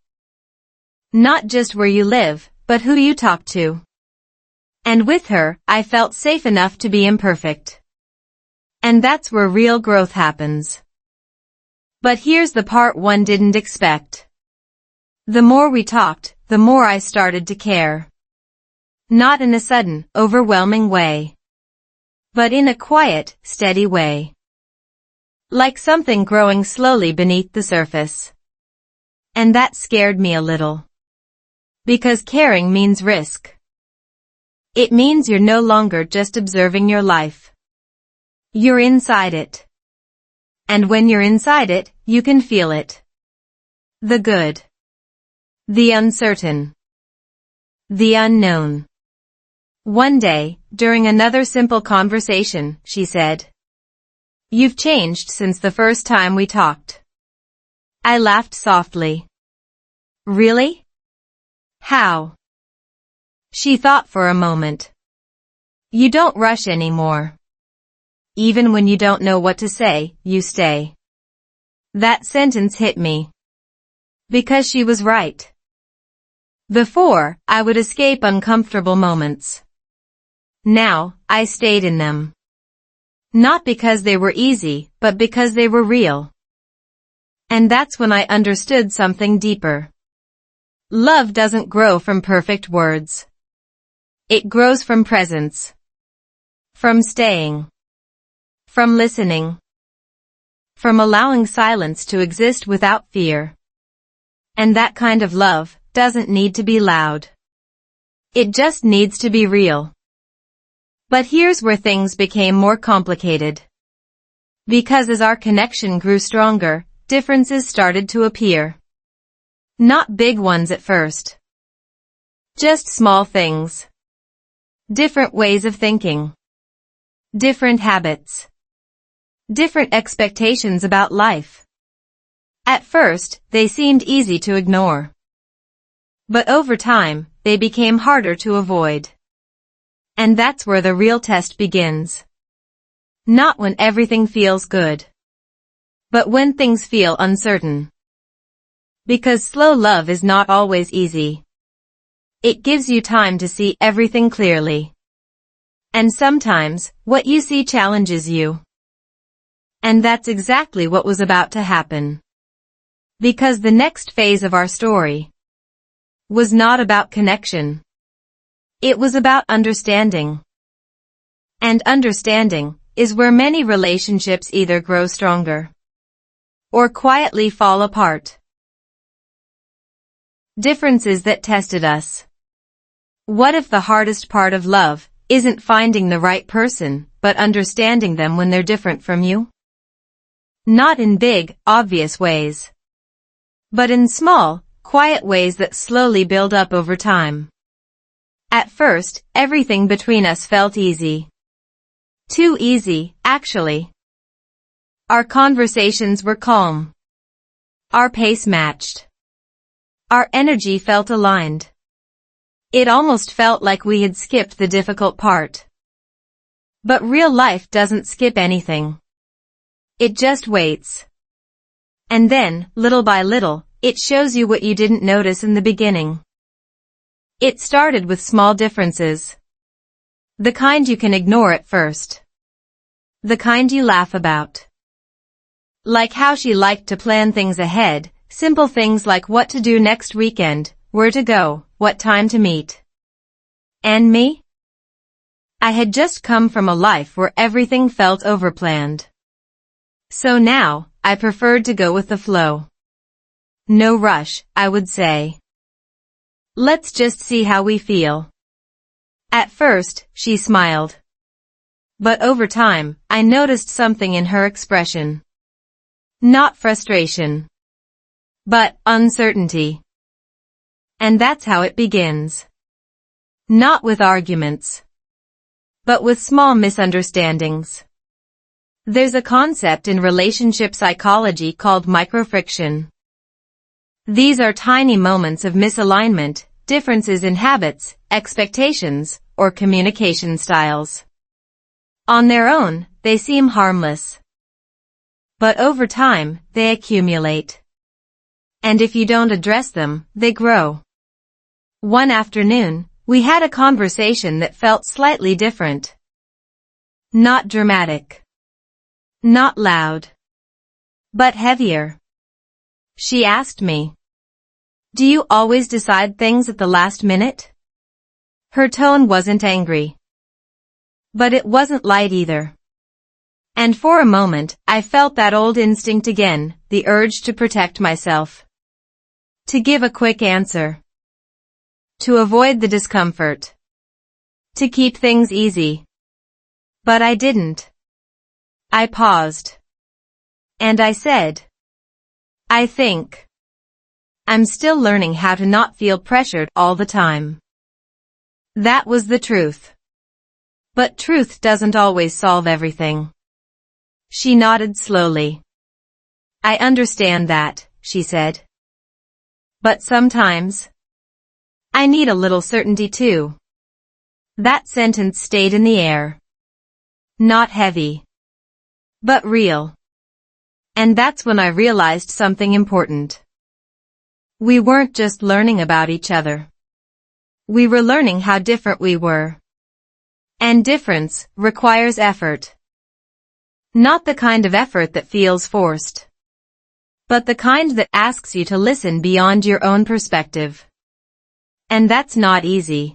Not just where you live, but who you talk to. And with her, I felt safe enough to be imperfect. And that's where real growth happens. But here's the part one didn't expect. The more we talked, the more I started to care. Not in a sudden, overwhelming way. But in a quiet, steady way. Like something growing slowly beneath the surface. And that scared me a little. Because caring means risk. It means you're no longer just observing your life. You're inside it. And when you're inside it, you can feel it. The good. The uncertain. The unknown. One day, during another simple conversation, she said, You've changed since the first time we talked. I laughed softly. Really? How? She thought for a moment. You don't rush anymore. Even when you don't know what to say, you stay. That sentence hit me. Because she was right. Before, I would escape uncomfortable moments. Now, I stayed in them. Not because they were easy, but because they were real. And that's when I understood something deeper. Love doesn't grow from perfect words. It grows from presence. From staying. From listening. From allowing silence to exist without fear. And that kind of love doesn't need to be loud. It just needs to be real. But here's where things became more complicated. Because as our connection grew stronger, differences started to appear. Not big ones at first. Just small things. Different ways of thinking. Different habits. Different expectations about life. At first, they seemed easy to ignore. But over time, they became harder to avoid. And that's where the real test begins. Not when everything feels good. but when things feel uncertain. Because slow love is not always easy. It gives you time to see everything clearly. And sometimes, what you see challenges you. And that's exactly what was about to happen. Because the next phase of our story was not about connection. It was about understanding. And understanding is where many relationships either grow stronger or quietly fall apart. Differences that tested us. What if the hardest part of love isn't finding the right person, but understanding them when they're different from you? Not in big, obvious ways, but in small, quiet ways that slowly build up over time. At first, everything between us felt easy. Too easy, actually. Our conversations were calm. Our pace matched. Our energy felt aligned. It almost felt like we had skipped the difficult part. But real life doesn't skip anything. It just waits. And then, little by little, it shows you what you didn't notice in the beginning. It started with small differences. The kind you can ignore at first. The kind you laugh about. Like how she liked to plan things ahead, simple things like what to do next weekend, where to go, what time to meet. And me? I had just come from a life where everything felt overplanned. So now, I preferred to go with the flow. No rush, I would say. Let's just see how we feel. At first, she smiled. But over time, I noticed something in her expression. Not frustration, but uncertainty. And that's how it begins. Not with arguments, but with small misunderstandings. There's a concept in relationship psychology called microfriction. These are tiny moments of misalignment, differences in habits, expectations, or communication styles. On their own, they seem harmless. But over time, they accumulate. And if you don't address them, they grow. One afternoon, we had a conversation that felt slightly different. Not dramatic. Not loud. But heavier. She asked me, "Do you always decide things at the last minute?" Her tone wasn't angry. But it wasn't light either. And for a moment, I felt that old instinct again, the urge to protect myself. To give a quick answer. To avoid the discomfort. To keep things easy. But I didn't. I paused. And I said, "I think I'm still learning how to not feel pressured all the time." That was the truth. But truth doesn't always solve everything. She nodded slowly. "I understand that," she said. "But sometimes I need a little certainty too." That sentence stayed in the air. Not heavy, but real. And that's when I realized something important. We weren't just learning about each other. We were learning how different we were. And difference requires effort. Not the kind of effort that feels forced, but the kind that asks you to listen beyond your own perspective. And that's not easy.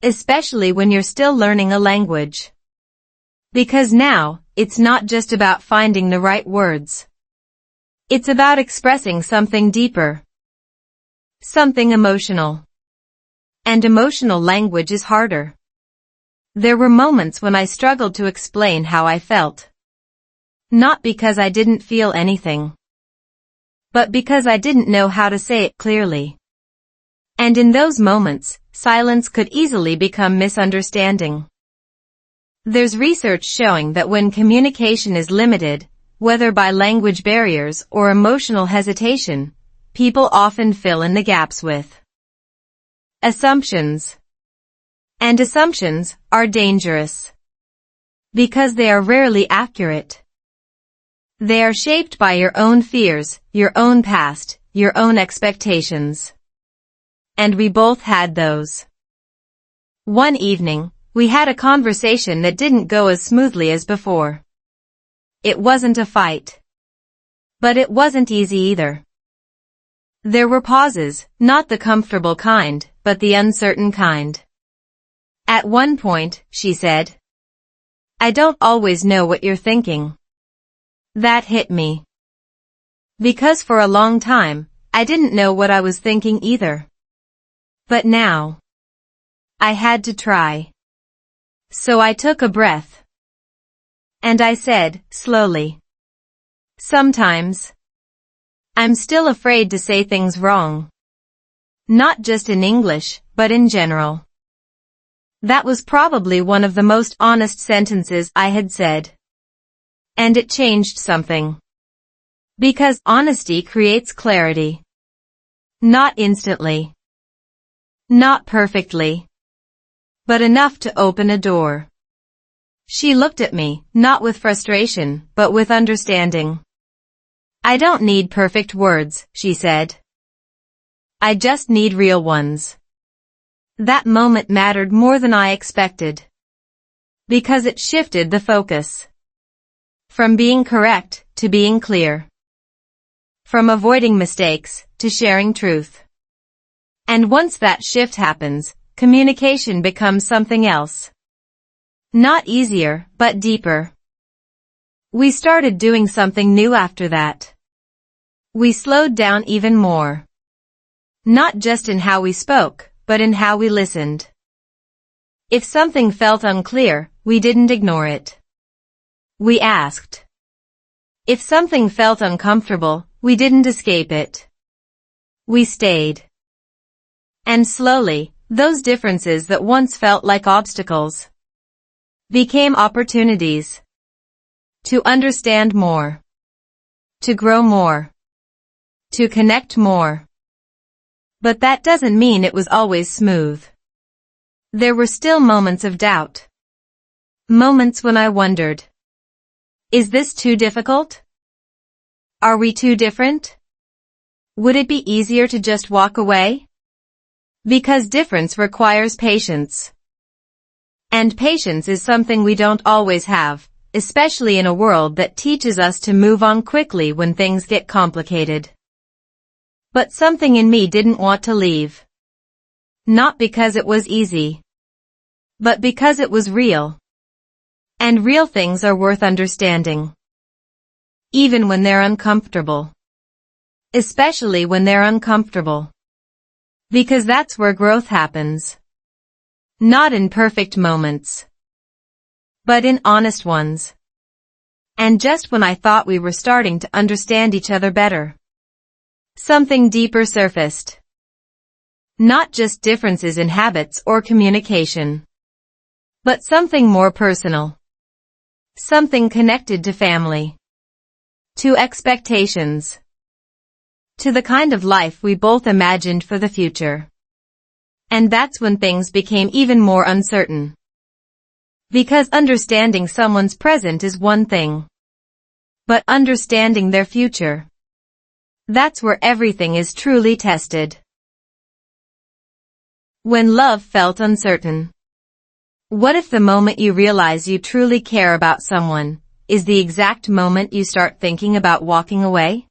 Especially when you're still learning a language. Because now, it's not just about finding the right words. It's about expressing something deeper. Something emotional. And emotional language is harder. There were moments when I struggled to explain how I felt. Not because I didn't feel anything, but because I didn't know how to say it clearly. And in those moments, silence could easily become misunderstanding. There's research showing that when communication is limited, whether by language barriers or emotional hesitation, people often fill in the gaps with assumptions. And assumptions are dangerous because they are rarely accurate. They are shaped by your own fears, your own past, your own expectations. And we both had those. One evening, we had a conversation that didn't go as smoothly as before. It wasn't a fight. But it wasn't easy either. There were pauses, not the comfortable kind, but the uncertain kind. At one point, she said, "I don't always know what you're thinking." That hit me. Because for a long time, I didn't know what I was thinking either. But now, I had to try. So I took a breath. And I said, slowly, "Sometimes, I'm still afraid to say things wrong. Not just in English, but in general." That was probably one of the most honest sentences I had said. And it changed something. Because honesty creates clarity. Not instantly. Not perfectly. But enough to open a door. She looked at me, not with frustration, but with understanding. "I don't need perfect words," she said. "I just need real ones." That moment mattered more than I expected. Because it shifted the focus. From being correct, to being clear. From avoiding mistakes, to sharing truth. And once that shift happens, communication becomes something else. Not easier, but deeper. We started doing something new after that. We slowed down even more. Not just in how we spoke, but in how we listened. If something felt unclear, we didn't ignore it. We asked. If something felt uncomfortable, we didn't escape it. We stayed. And slowly, those differences that once felt like obstacles became opportunities to understand more, to grow more, to connect more. But that doesn't mean it was always smooth. There were still moments of doubt. Moments when I wondered, is this too difficult? Are we too different? Would it be easier to just walk away? Because difference requires patience. And patience is something we don't always have, especially in a world that teaches us to move on quickly when things get complicated. But something in me didn't want to leave. Not because it was easy, but because it was real. And real things are worth understanding. Even when they're uncomfortable. Especially when they're uncomfortable. Because that's where growth happens. Not in perfect moments, but in honest ones. And just when I thought we were starting to understand each other better, something deeper surfaced. Not just differences in habits or communication, but something more personal. Something connected to family, to expectations, to the kind of life we both imagined for the future. And that's when things became even more uncertain. Because understanding someone's present is one thing, but understanding their future, that's where everything is truly tested. When love felt uncertain. What if the moment you realize you truly care about someone is the exact moment you start thinking about walking away?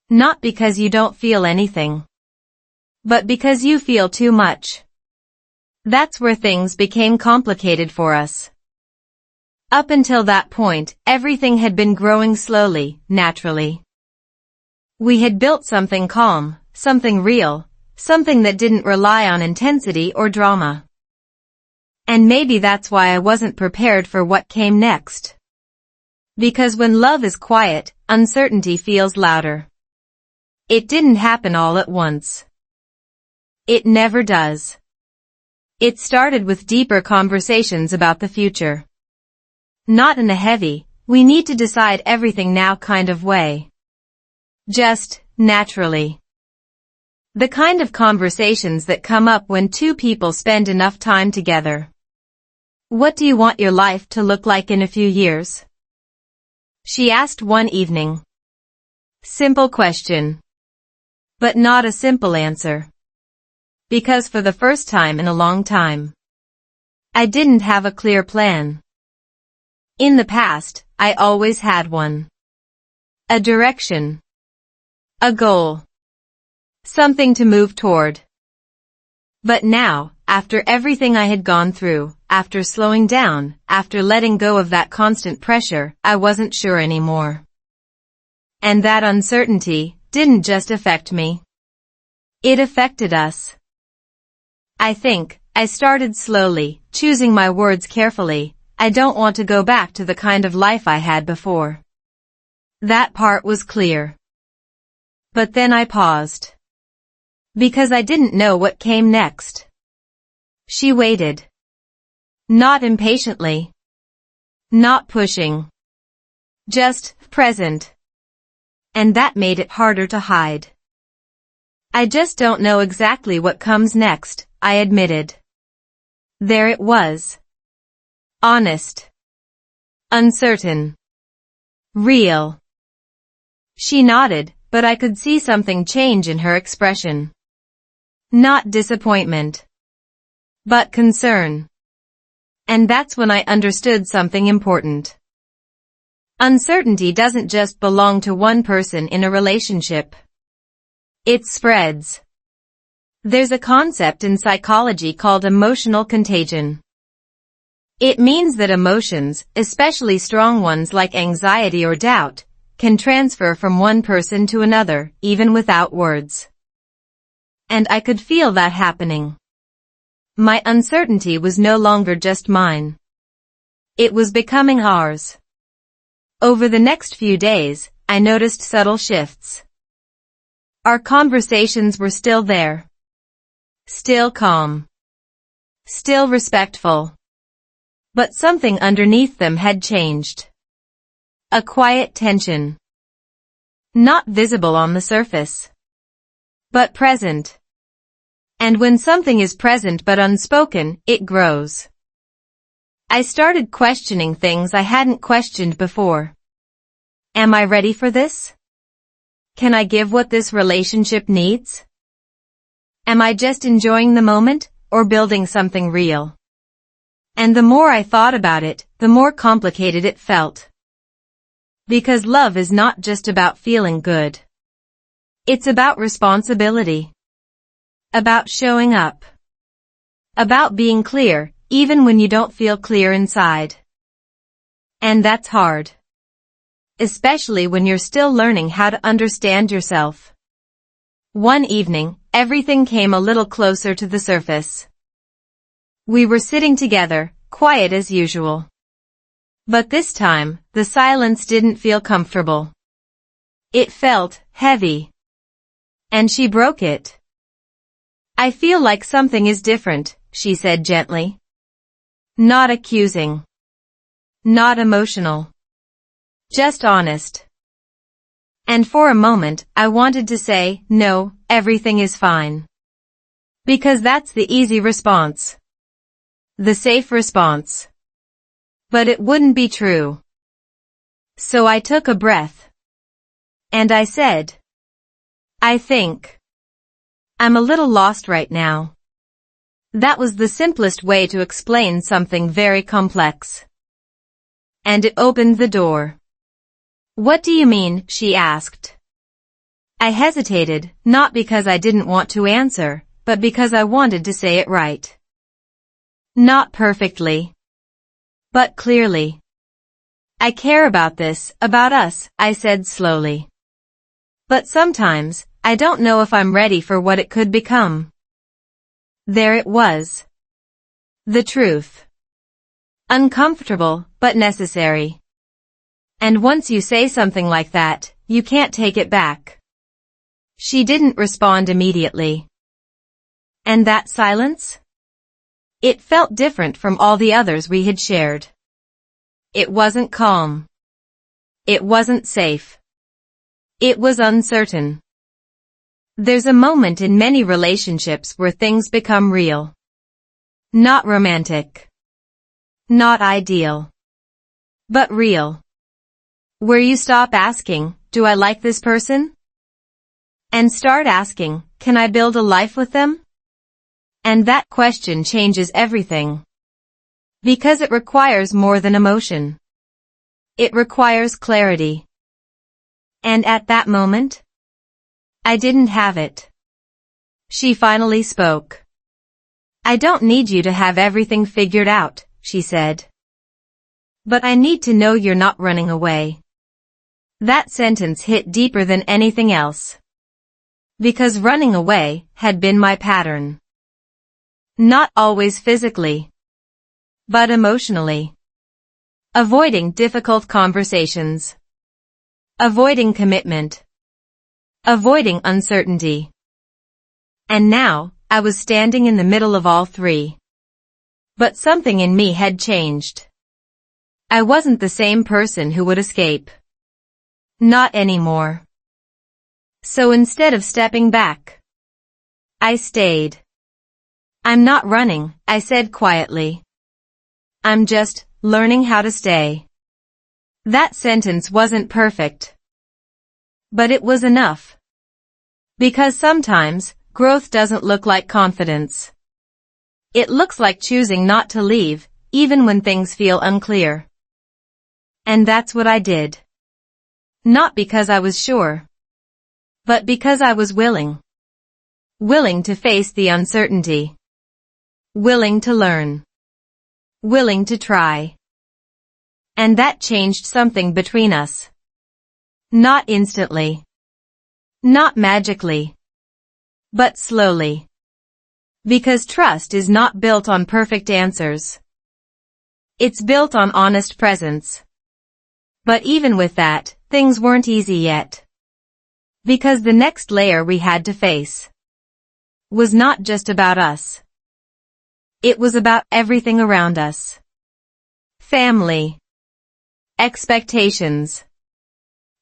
Not because you don't feel anything, but because you feel too much. That's where things became complicated for us. Up until that point, everything had been growing slowly, naturally. We had built something calm, something real, something that didn't rely on intensity or drama. And maybe that's why I wasn't prepared for what came next. Because when love is quiet, uncertainty feels louder. It didn't happen all at once. It never does. It started with deeper conversations about the future. Not in a heavy, we need to decide everything now kind of way. Just, naturally. The kind of conversations that come up when two people spend enough time together. What do you want your life to look like in a few years? she asked one evening. Simple question. But not a simple answer. Because for the first time in a long time, I didn't have a clear plan. In the past, I always had one. A direction. A goal. Something to move toward. But now, after everything I had gone through, after slowing down, after letting go of that constant pressure, I wasn't sure anymore. And that uncertainty didn't just affect me. It affected us. I think I started slowly, choosing my words carefully. I don't want to go back to the kind of life I had before. That part was clear. But then I paused. Because I didn't know what came next. She waited. Not impatiently. Not pushing. Just present. And that made it harder to hide. I just don't know exactly what comes next, I admitted. There it was. Honest. Uncertain. Real. She nodded, but I could see something change in her expression. Not disappointment. But concern. And that's when I understood something important. Uncertainty doesn't just belong to one person in a relationship. It spreads. There's a concept in psychology called emotional contagion. It means that emotions, especially strong ones like anxiety or doubt, can transfer from one person to another, even without words. And I could feel that happening. My uncertainty was no longer just mine. It was becoming ours. Over the next few days, I noticed subtle shifts. Our conversations were still there. Still calm. Still respectful. But something underneath them had changed. A quiet tension. Not visible on the surface. But present. And when something is present but unspoken, it grows. I started questioning things I hadn't questioned before. Am I ready for this? Can I give what this relationship needs? Am I just enjoying the moment, or building something real? And the more I thought about it, the more complicated it felt. Because love is not just about feeling good. It's about responsibility. About showing up. About being clear, even when you don't feel clear inside. And that's hard. Especially when you're still learning how to understand yourself. One evening, everything came a little closer to the surface. We were sitting together, quiet as usual. But this time, the silence didn't feel comfortable. It felt heavy. And she broke it. I feel like something is different, she said gently. Not accusing. Not emotional. Just honest. And for a moment, I wanted to say, no, everything is fine. Because that's the easy response. The safe response. But it wouldn't be true. So I took a breath. And I said, I think I'm a little lost right now. That was the simplest way to explain something very complex. And it opened the door. What do you mean? She asked. I hesitated, not because I didn't want to answer, but because I wanted to say it right. Not perfectly. But clearly. I care about this, about us, I said slowly. But sometimes, I don't know if I'm ready for what it could become. There it was. The truth. Uncomfortable, but necessary. And once you say something like that, you can't take it back. She didn't respond immediately. And that silence? It felt different from all the others we had shared. It wasn't calm. It wasn't safe. It was uncertain. There's a moment in many relationships where things become real. Not romantic. Not ideal. But real. Where you stop asking, do I like this person? And start asking, can I build a life with them? And that question changes everything. Because it requires more than emotion. It requires clarity. And at that moment, I didn't have it. She finally spoke. I don't need you to have everything figured out, she said. But I need to know you're not running away. That sentence hit deeper than anything else. Because running away had been my pattern. Not always physically, but emotionally. Avoiding difficult conversations. Avoiding commitment. Avoiding uncertainty. And now, I was standing in the middle of all three. But something in me had changed. I wasn't the same person who would escape. Not anymore. So instead of stepping back, I stayed. I'm not running, I said quietly. I'm just learning how to stay. That sentence wasn't perfect. But it was enough. Because sometimes, growth doesn't look like confidence. It looks like choosing not to leave, even when things feel unclear. And that's what I did. Not because I was sure. But because I was willing. Willing to face the uncertainty. Willing to learn. Willing to try. And that changed something between us. Not instantly. Not magically. But slowly. Because trust is not built on perfect answers. It's built on honest presence. But even with that, things weren't easy yet. Because the next layer we had to face was not just about us. It was about everything around us. Family. Expectations.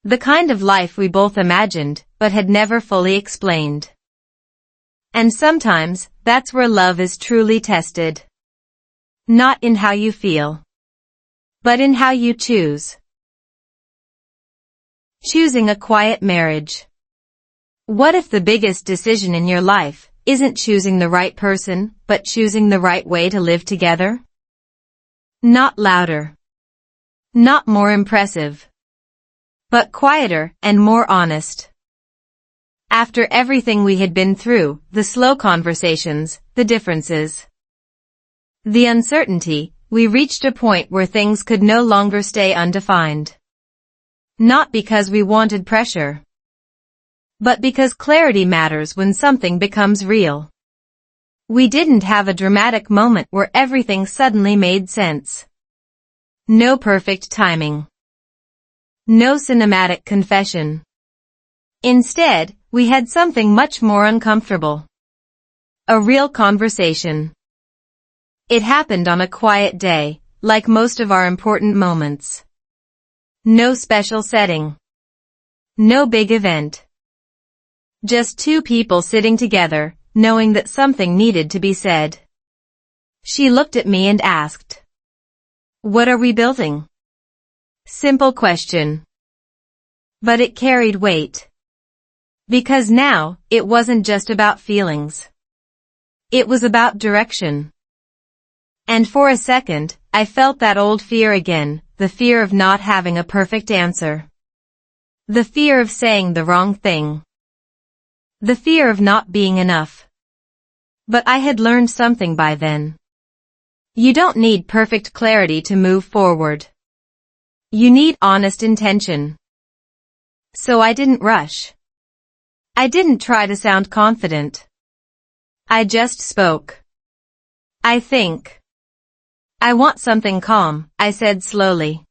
The kind of life we both imagined, but had never fully explained. And sometimes, that's where love is truly tested. Not in how you feel, but in how you choose. Choosing a quiet marriage. What if the biggest decision in your life isn't choosing the right person, but choosing the right way to live together? Not louder. Not more impressive. But quieter and more honest. After everything we had been through, the slow conversations, the differences, the uncertainty, we reached a point where things could no longer stay undefined. Not because we wanted pressure, but because clarity matters when something becomes real. We didn't have a dramatic moment where everything suddenly made sense. No perfect timing. No cinematic confession. Instead, we had something much more uncomfortable. A real conversation. It happened on a quiet day, like most of our important moments. No special setting. No big event. Just two people sitting together, knowing that something needed to be said. She looked at me and asked, "What are we building?" Simple question. But it carried weight. Because now, it wasn't just about feelings. It was about direction. And for a second, I felt that old fear again, the fear of not having a perfect answer. The fear of saying the wrong thing. The fear of not being enough. But I had learned something by then. You don't need perfect clarity to move forward. You need honest intention. So I didn't rush. I didn't try to sound confident. I just spoke. I think. I want something calm, I said slowly.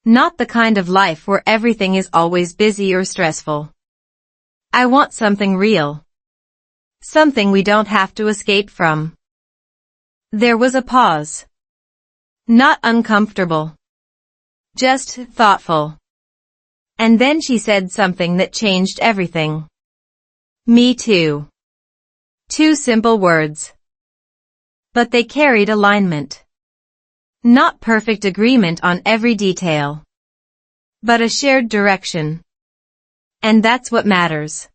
Not the kind of life where everything is always busy or stressful. I want something real. Something we don't have to escape from. There was a pause. Not uncomfortable. Just thoughtful. And then she said something that changed everything. Me too. Two simple words. But they carried alignment. Not perfect agreement on every detail. but a shared direction. And that's what matters.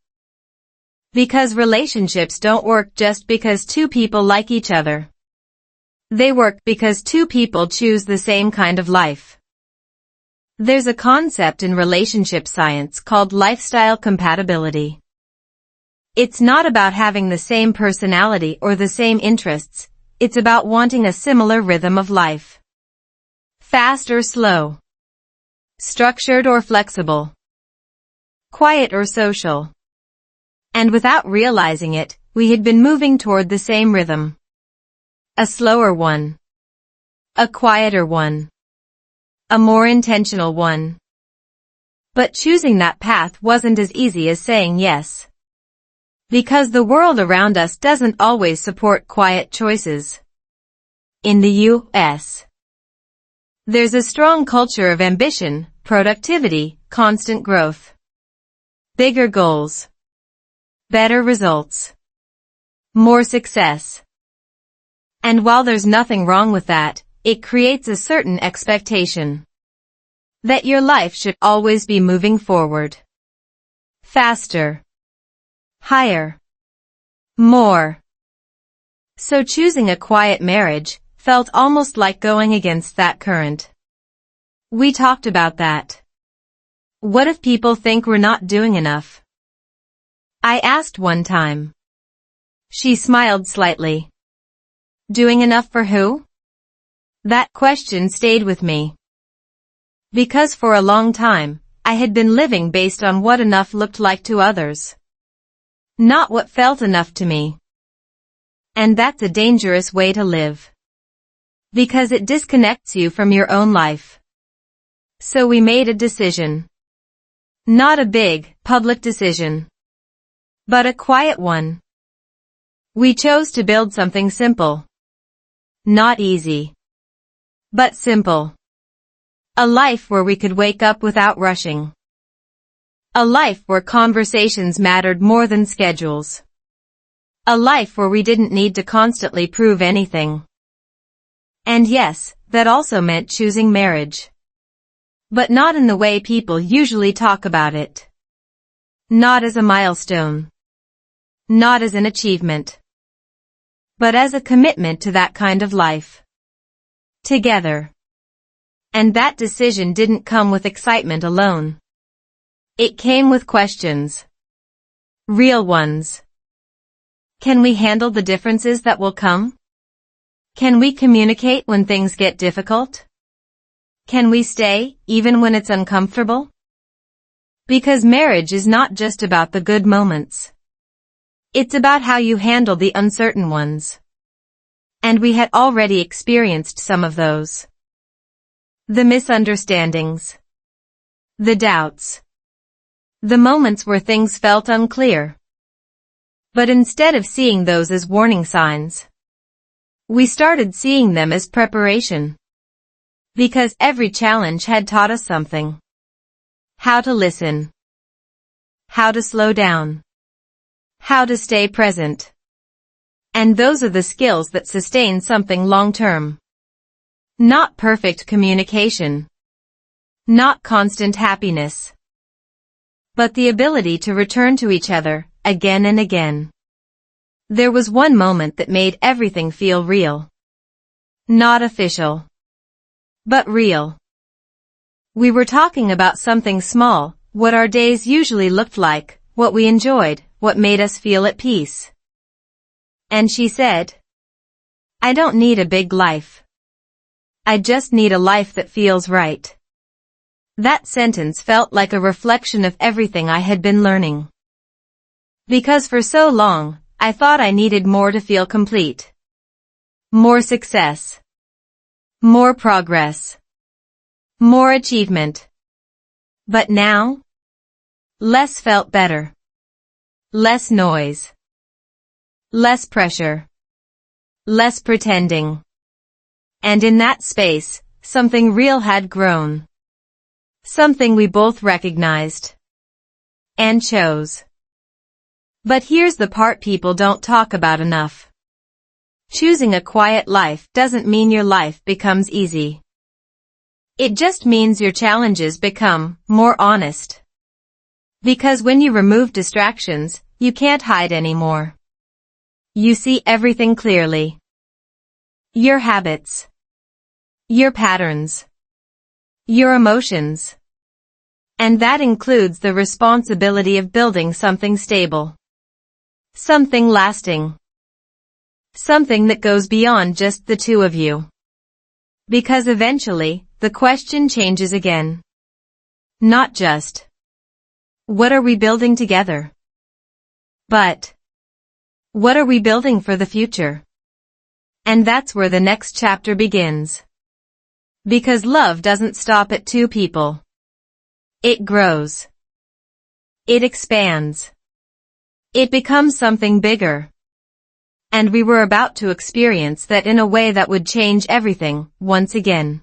Because relationships don't work just because two people like each other. They work because two people choose the same kind of life. There's a concept in relationship science called lifestyle compatibility. It's not about having the same personality or the same interests, it's about wanting a similar rhythm of life. Fast or slow. Structured or flexible. Quiet or social. And without realizing it, we had been moving toward the same rhythm. A slower one. A quieter one. A more intentional one. But choosing that path wasn't as easy as saying yes. Because the world around us doesn't always support quiet choices. In the U.S., there's a strong culture of ambition, productivity, constant growth. Bigger goals. Better results. More success. And while there's nothing wrong with that, it creates a certain expectation that your life should always be moving forward. Faster. Higher. More. So choosing a quiet marriage felt almost like going against that current. We talked about that. What if people think we're not doing enough? I asked one time. She smiled slightly. Doing enough for who? That question stayed with me. Because for a long time, I had been living based on what enough looked like to others. Not what felt enough to me. And that's a dangerous way to live. Because it disconnects you from your own life. So we made a decision. Not a big, public decision. But a quiet one. We chose to build something simple. Not easy. But simple. A life where we could wake up without rushing. A life where conversations mattered more than schedules. A life where we didn't need to constantly prove anything. And yes, that also meant choosing marriage. But not in the way people usually talk about it. Not as a milestone. Not as an achievement. But as a commitment to that kind of life. Together. And that decision didn't come with excitement alone. It came with questions. Real ones. Can we handle the differences that will come? Can we communicate when things get difficult? Can we stay, even when it's uncomfortable? Because marriage is not just about the good moments. It's about how you handle the uncertain ones. And we had already experienced some of those. The misunderstandings. The doubts. The moments where things felt unclear. But instead of seeing those as warning signs, we started seeing them as preparation. Because every challenge had taught us something. How to listen. How to slow down. How to stay present. And those are the skills that sustain something long-term. Not perfect communication. Not constant happiness. But the ability to return to each other, again and again. There was one moment that made everything feel real. Not official. But real. We were talking about something small, what our days usually looked like, what we enjoyed, what made us feel at peace. And she said, I don't need a big life. I just need a life that feels right. That sentence felt like a reflection of everything I had been learning. Because for so long, I thought I needed more to feel complete. More success. More progress. More achievement. But now? Less felt better. Less noise. Less pressure. Less pretending. And in that space, something real had grown. Something we both recognized. And chose. But here's the part people don't talk about enough. Choosing a quiet life doesn't mean your life becomes easy. It just means your challenges become more honest. Because when you remove distractions, you can't hide anymore. You see everything clearly. Your habits. Your patterns. Your emotions. And that includes the responsibility of building something stable. Something lasting. Something that goes beyond just the two of you. Because eventually, the question changes again. Not just, what are we building together? But, what are we building for the future? And that's where the next chapter begins. Because love doesn't stop at two people. It grows. It expands. It becomes something bigger. And we were about to experience that in a way that would change everything, once again.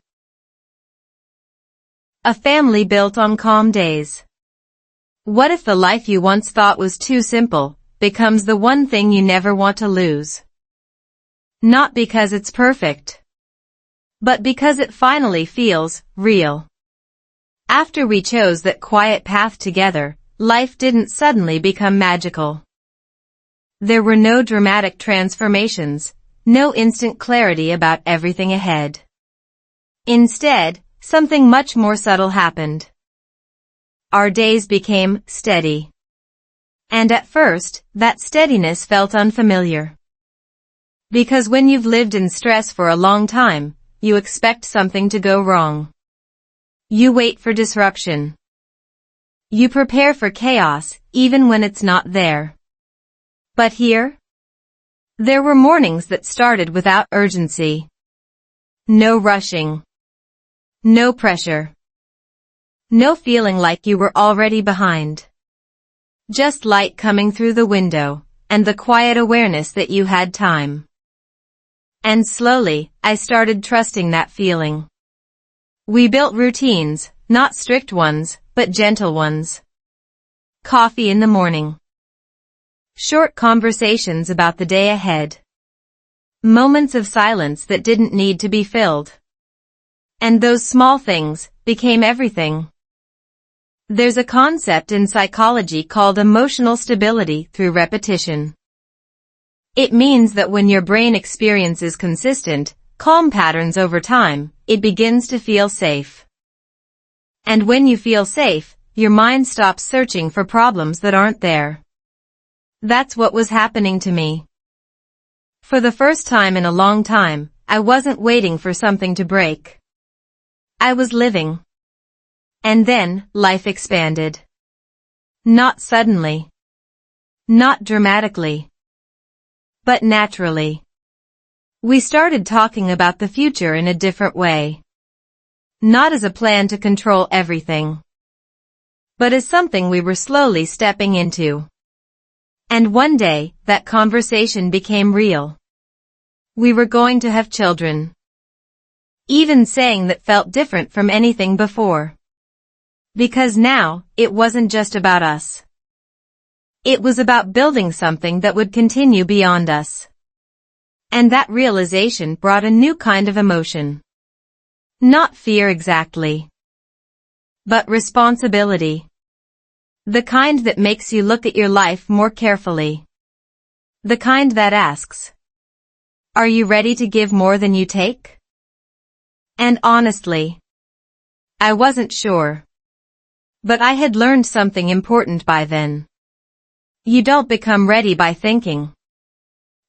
A family built on calm days. What if the life you once thought was too simple becomes the one thing you never want to lose? Not because it's perfect, but because it finally feels real. After we chose that quiet path together, life didn't suddenly become magical. There were no dramatic transformations, no instant clarity about everything ahead. Instead, something much more subtle happened. Our days became steady. And at first, that steadiness felt unfamiliar. Because when you've lived in stress for a long time, you expect something to go wrong. You wait for disruption. You prepare for chaos, even when it's not there. But here? There were mornings that started without urgency. No rushing. No pressure. No feeling like you were already behind. Just light coming through the window, and the quiet awareness that you had time. And slowly, I started trusting that feeling. We built routines, not strict ones, but gentle ones. Coffee in the morning. Short conversations about the day ahead. Moments of silence that didn't need to be filled. And those small things became everything. There's a concept in psychology called emotional stability through repetition. It means that when your brain experiences consistent, calm patterns over time, it begins to feel safe. And when you feel safe, your mind stops searching for problems that aren't there. That's what was happening to me. For the first time in a long time, I wasn't waiting for something to break. I was living. And then, life expanded. Not suddenly. Not dramatically. But naturally. We started talking about the future in a different way. Not as a plan to control everything. But as something we were slowly stepping into. And one day, that conversation became real. We were going to have children. Even saying that felt different from anything before. Because now, it wasn't just about us. It was about building something that would continue beyond us. And that realization brought a new kind of emotion. Not fear exactly. But responsibility. The kind that makes you look at your life more carefully. The kind that asks, are you ready to give more than you take? And honestly, I wasn't sure. But I had learned something important by then. You don't become ready by thinking.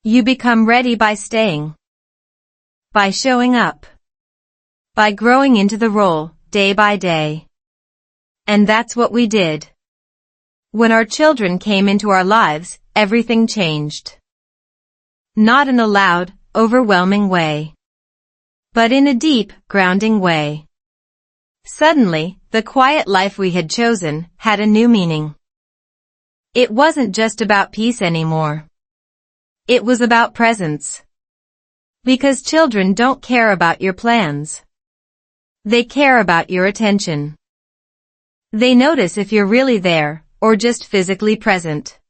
You become ready by staying. By showing up. By growing into the role, day by day. And that's what we did. When our children came into our lives, everything changed. Not in a loud, overwhelming way. But in a deep, grounding way. Suddenly, the quiet life we had chosen had a new meaning. It wasn't just about peace anymore. It was about presence. Because children don't care about your plans. They care about your attention. They notice if you're really there, or just physically present.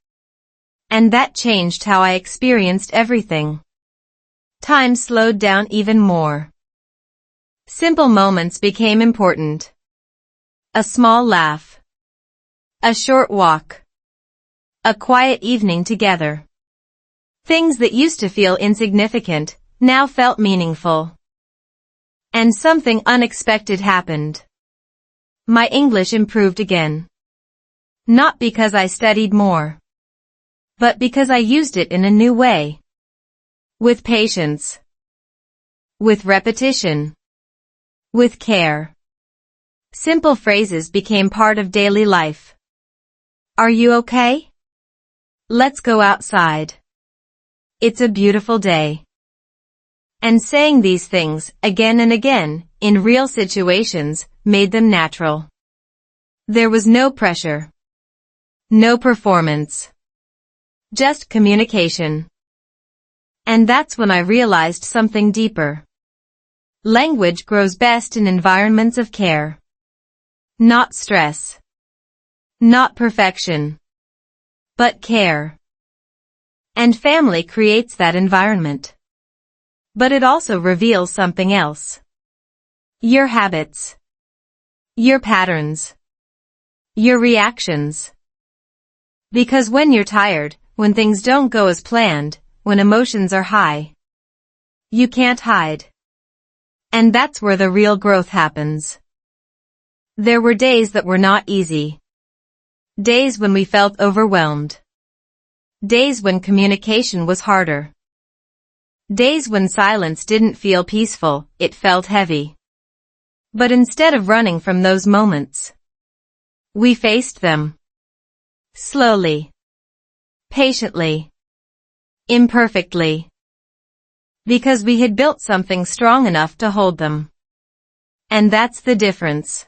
And that changed how I experienced everything. Time slowed down even more. Simple moments became important. A small laugh. A short walk. A quiet evening together. Things that used to feel insignificant now felt meaningful. And something unexpected happened. My English improved again. Not because I studied more, but because I used it in a new way. With patience. With repetition. With care. Simple phrases became part of daily life. Are you okay? Let's go outside. It's a beautiful day. And saying these things again and again, in real situations, made them natural. There was no pressure. No performance. Just communication. And that's when I realized something deeper. Language grows best in environments of care. Not stress. Not perfection. But care. And family creates that environment. But it also reveals something else. Your habits. Your patterns. Your reactions. Because when you're tired, when things don't go as planned, when emotions are high, you can't hide. And that's where the real growth happens. There were days that were not easy. Days when we felt overwhelmed. Days when communication was harder. Days when silence didn't feel peaceful, it felt heavy. But instead of running from those moments, we faced them. Slowly. Patiently. Imperfectly. Because we had built something strong enough to hold them. And that's the difference.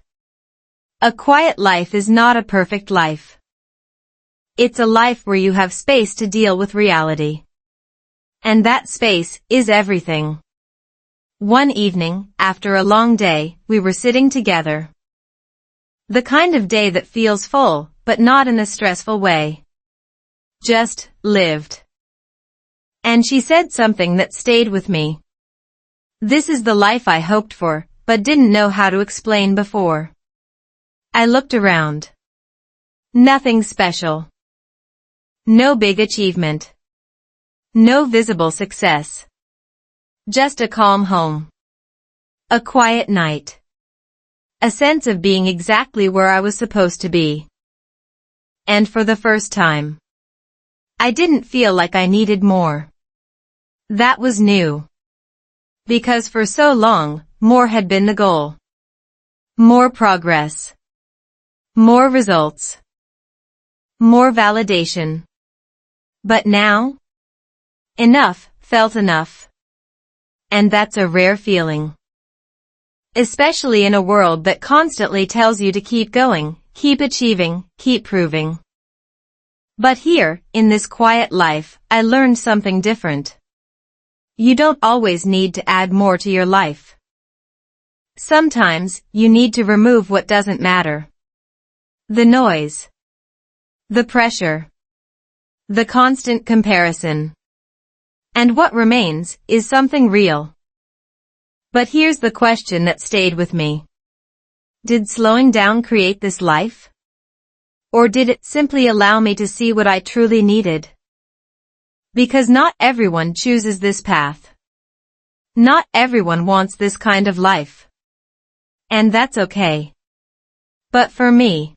A quiet life is not a perfect life. It's a life where you have space to deal with reality. And that space is everything. One evening, after a long day, we were sitting together. The kind of day that feels full, but not in a stressful way. Just lived. And she said something that stayed with me. This is the life I hoped for, but didn't know how to explain before. I looked around. Nothing special. No big achievement. No visible success. Just a calm home. A quiet night. A sense of being exactly where I was supposed to be. And for the first time, I didn't feel like I needed more. That was new. Because for so long, more had been the goal. More progress. More results. More validation. But now, enough felt enough. And that's a rare feeling. Especially in a world that constantly tells you to keep going, keep achieving, keep proving. But here, in this quiet life, I learned something different. You don't always need to add more to your life. Sometimes, you need to remove what doesn't matter. The noise. The pressure. The constant comparison. And what remains is something real. But here's the question that stayed with me. Did slowing down create this life? Or did it simply allow me to see what I truly needed? Because not everyone chooses this path. Not everyone wants this kind of life. And that's okay. But for me,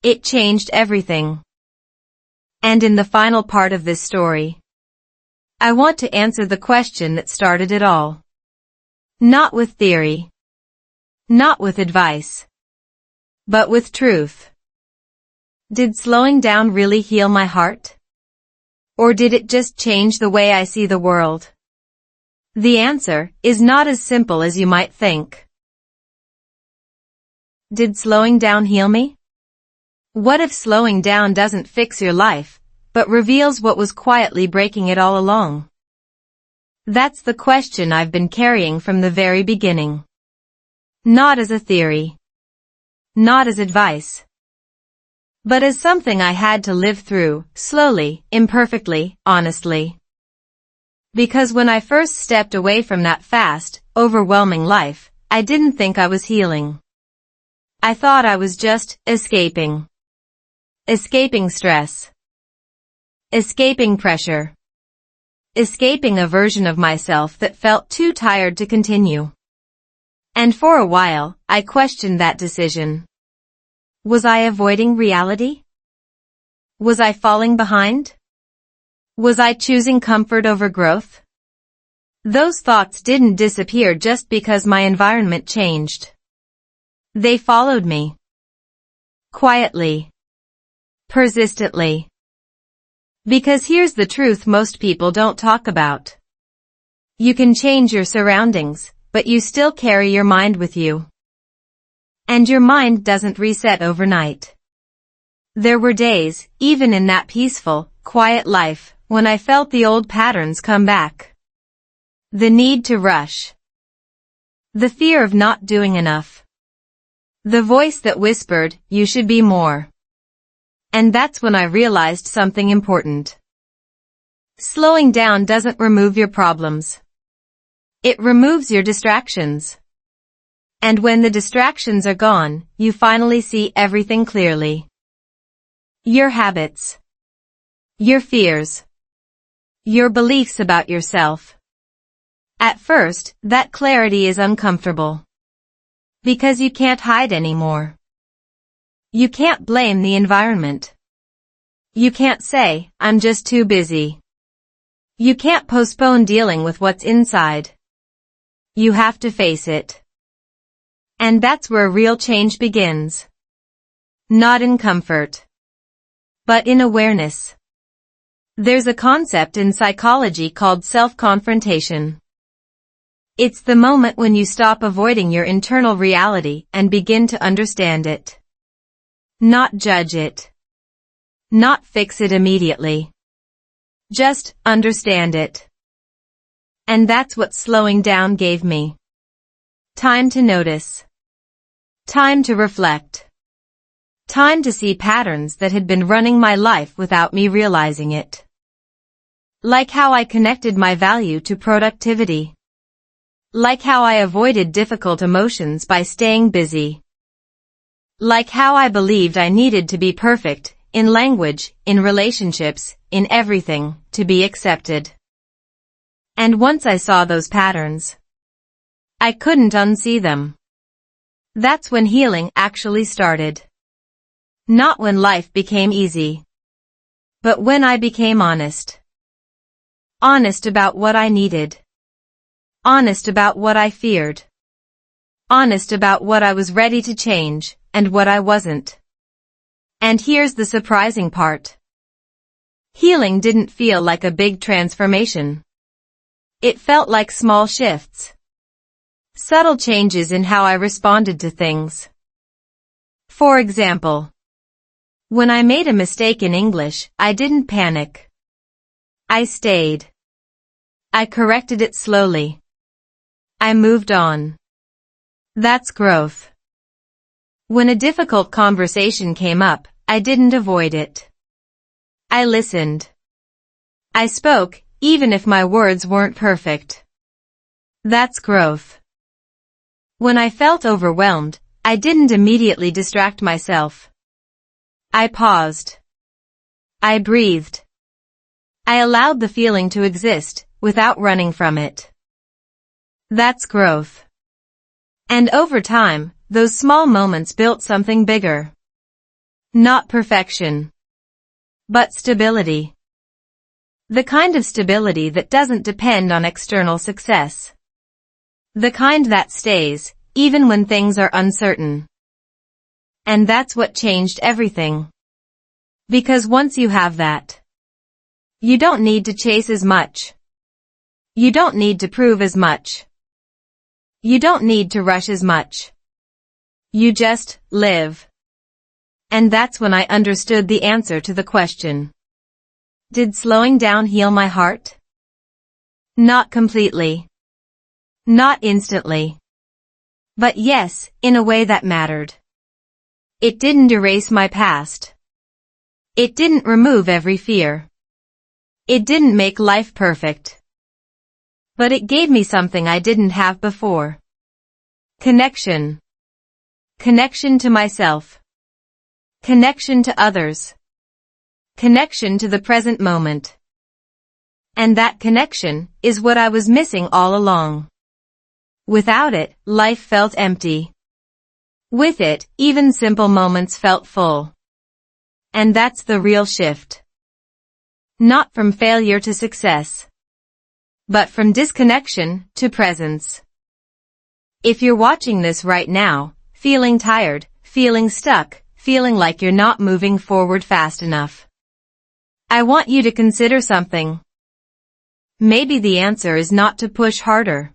it changed everything. And in the final part of this story, I want to answer the question that started it all. Not with theory. Not with advice. But with truth. Did slowing down really heal my heart? Or did it just change the way I see the world? The answer is not as simple as you might think. Did slowing down heal me? What if slowing down doesn't fix your life, but reveals what was quietly breaking it all along? That's the question I've been carrying from the very beginning. Not as a theory. Not as advice. But as something I had to live through, slowly, imperfectly, honestly. Because when I first stepped away from that fast, overwhelming life, I didn't think I was healing. I thought I was just escaping. Escaping stress. Escaping pressure. Escaping a version of myself that felt too tired to continue. And for a while, I questioned that decision. Was I avoiding reality? Was I falling behind? Was I choosing comfort over growth? Those thoughts didn't disappear just because my environment changed. They followed me. Quietly. Persistently. Because here's the truth most people don't talk about. You can change your surroundings, but you still carry your mind with you. And your mind doesn't reset overnight. There were days, even in that peaceful, quiet life, when I felt the old patterns come back. The need to rush. The fear of not doing enough. The voice that whispered, you should be more. And that's when I realized something important. Slowing down doesn't remove your problems. It removes your distractions. And when the distractions are gone, you finally see everything clearly. Your habits. Your fears. Your beliefs about yourself. At first, that clarity is uncomfortable. Because you can't hide anymore. You can't blame the environment. You can't say, I'm just too busy. You can't postpone dealing with what's inside. You have to face it. And that's where real change begins. Not in comfort, but in awareness. There's a concept in psychology called self-confrontation. It's the moment when you stop avoiding your internal reality and begin to understand it. Not judge it. Not fix it immediately. Just understand it. And that's what slowing down gave me. Time to notice. Time to reflect. Time to see patterns that had been running my life without me realizing it. Like how I connected my value to productivity. Like how I avoided difficult emotions by staying busy. Like how I believed I needed to be perfect, in language, in relationships, in everything, to be accepted. And once I saw those patterns, I couldn't unsee them. That's when healing actually started. Not when life became easy, but when I became honest. Honest about what I needed. Honest about what I feared. Honest about what I was ready to change, and what I wasn't. And here's the surprising part. Healing didn't feel like a big transformation. It felt like small shifts. Subtle changes in how I responded to things. For example, when I made a mistake in English, I didn't panic. I stayed. I corrected it slowly. I moved on. That's growth. When a difficult conversation came up, I didn't avoid it. I listened. I spoke, even if my words weren't perfect. That's growth. When I felt overwhelmed, I didn't immediately distract myself. I paused. I breathed. I allowed the feeling to exist, without running from it. That's growth. And over time, those small moments built something bigger. Not perfection, but stability. The kind of stability that doesn't depend on external success. The kind that stays, even when things are uncertain. And that's what changed everything. Because once you have that, you don't need to chase as much. You don't need to prove as much. You don't need to rush as much. You just live. And that's when I understood the answer to the question. Did slowing down heal my heart? Not completely. Not instantly. But yes, in a way that mattered. It didn't erase my past. It didn't remove every fear. It didn't make life perfect. But it gave me something I didn't have before. Connection. Connection to myself. Connection to others. Connection to the present moment. And that connection is what I was missing all along. Without it, life felt empty. With it, even simple moments felt full. And that's the real shift. Not from failure to success, but from disconnection to presence. If you're watching this right now, feeling tired, feeling stuck, feeling like you're not moving forward fast enough, I want you to consider something. Maybe the answer is not to push harder.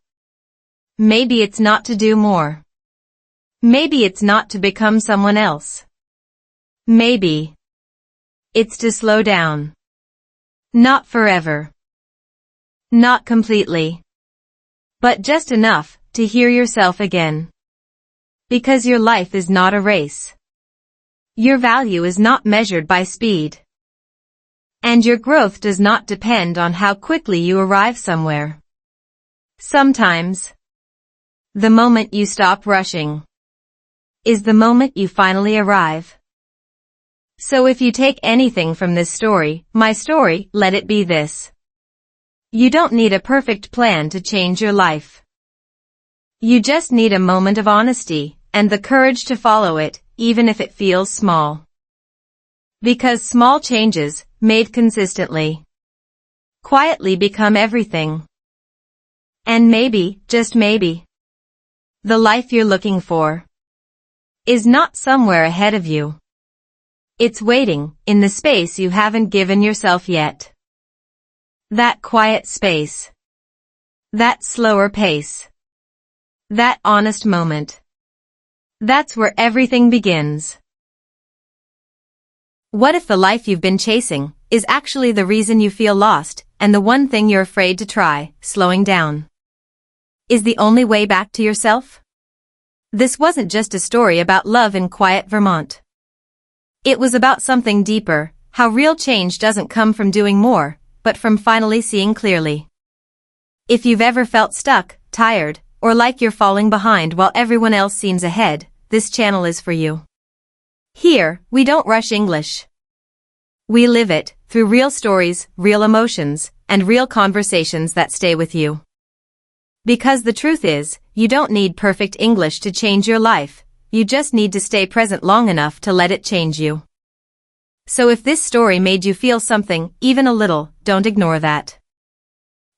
Maybe it's not to do more. Maybe it's not to become someone else. Maybe it's to slow down. Not forever. Not completely. But just enough to hear yourself again. Because your life is not a race. Your value is not measured by speed. And your growth does not depend on how quickly you arrive somewhere. Sometimes, the moment you stop rushing is the moment you finally arrive. So if you take anything from this story, my story, let it be this. You don't need a perfect plan to change your life. You just need a moment of honesty and the courage to follow it, even if it feels small. Because small changes, made consistently, quietly become everything. And maybe, just maybe, the life you're looking for is not somewhere ahead of you. It's waiting in the space you haven't given yourself yet. That quiet space. That slower pace. That honest moment. That's where everything begins. What if the life you've been chasing is actually the reason you feel lost, and the one thing you're afraid to try, slowing down, is the only way back to yourself? This wasn't just a story about love in Quiet Vermont. It was about something deeper, how real change doesn't come from doing more, but from finally seeing clearly. If you've ever felt stuck, tired, or like you're falling behind while everyone else seems ahead, this channel is for you. Here, we don't rush English. We live it, through real stories, real emotions, and real conversations that stay with you. Because the truth is, you don't need perfect English to change your life, you just need to stay present long enough to let it change you. So if this story made you feel something, even a little, don't ignore that.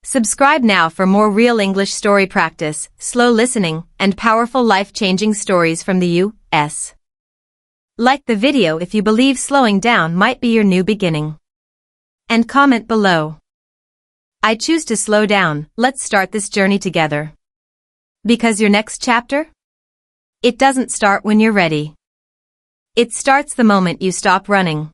Subscribe now for more real English story practice, slow listening, and powerful life-changing stories from the U.S. Like the video if you believe slowing down might be your new beginning. And comment below. I choose to slow down, let's start this journey together. Because your next chapter? It doesn't start when you're ready. It starts the moment you stop running.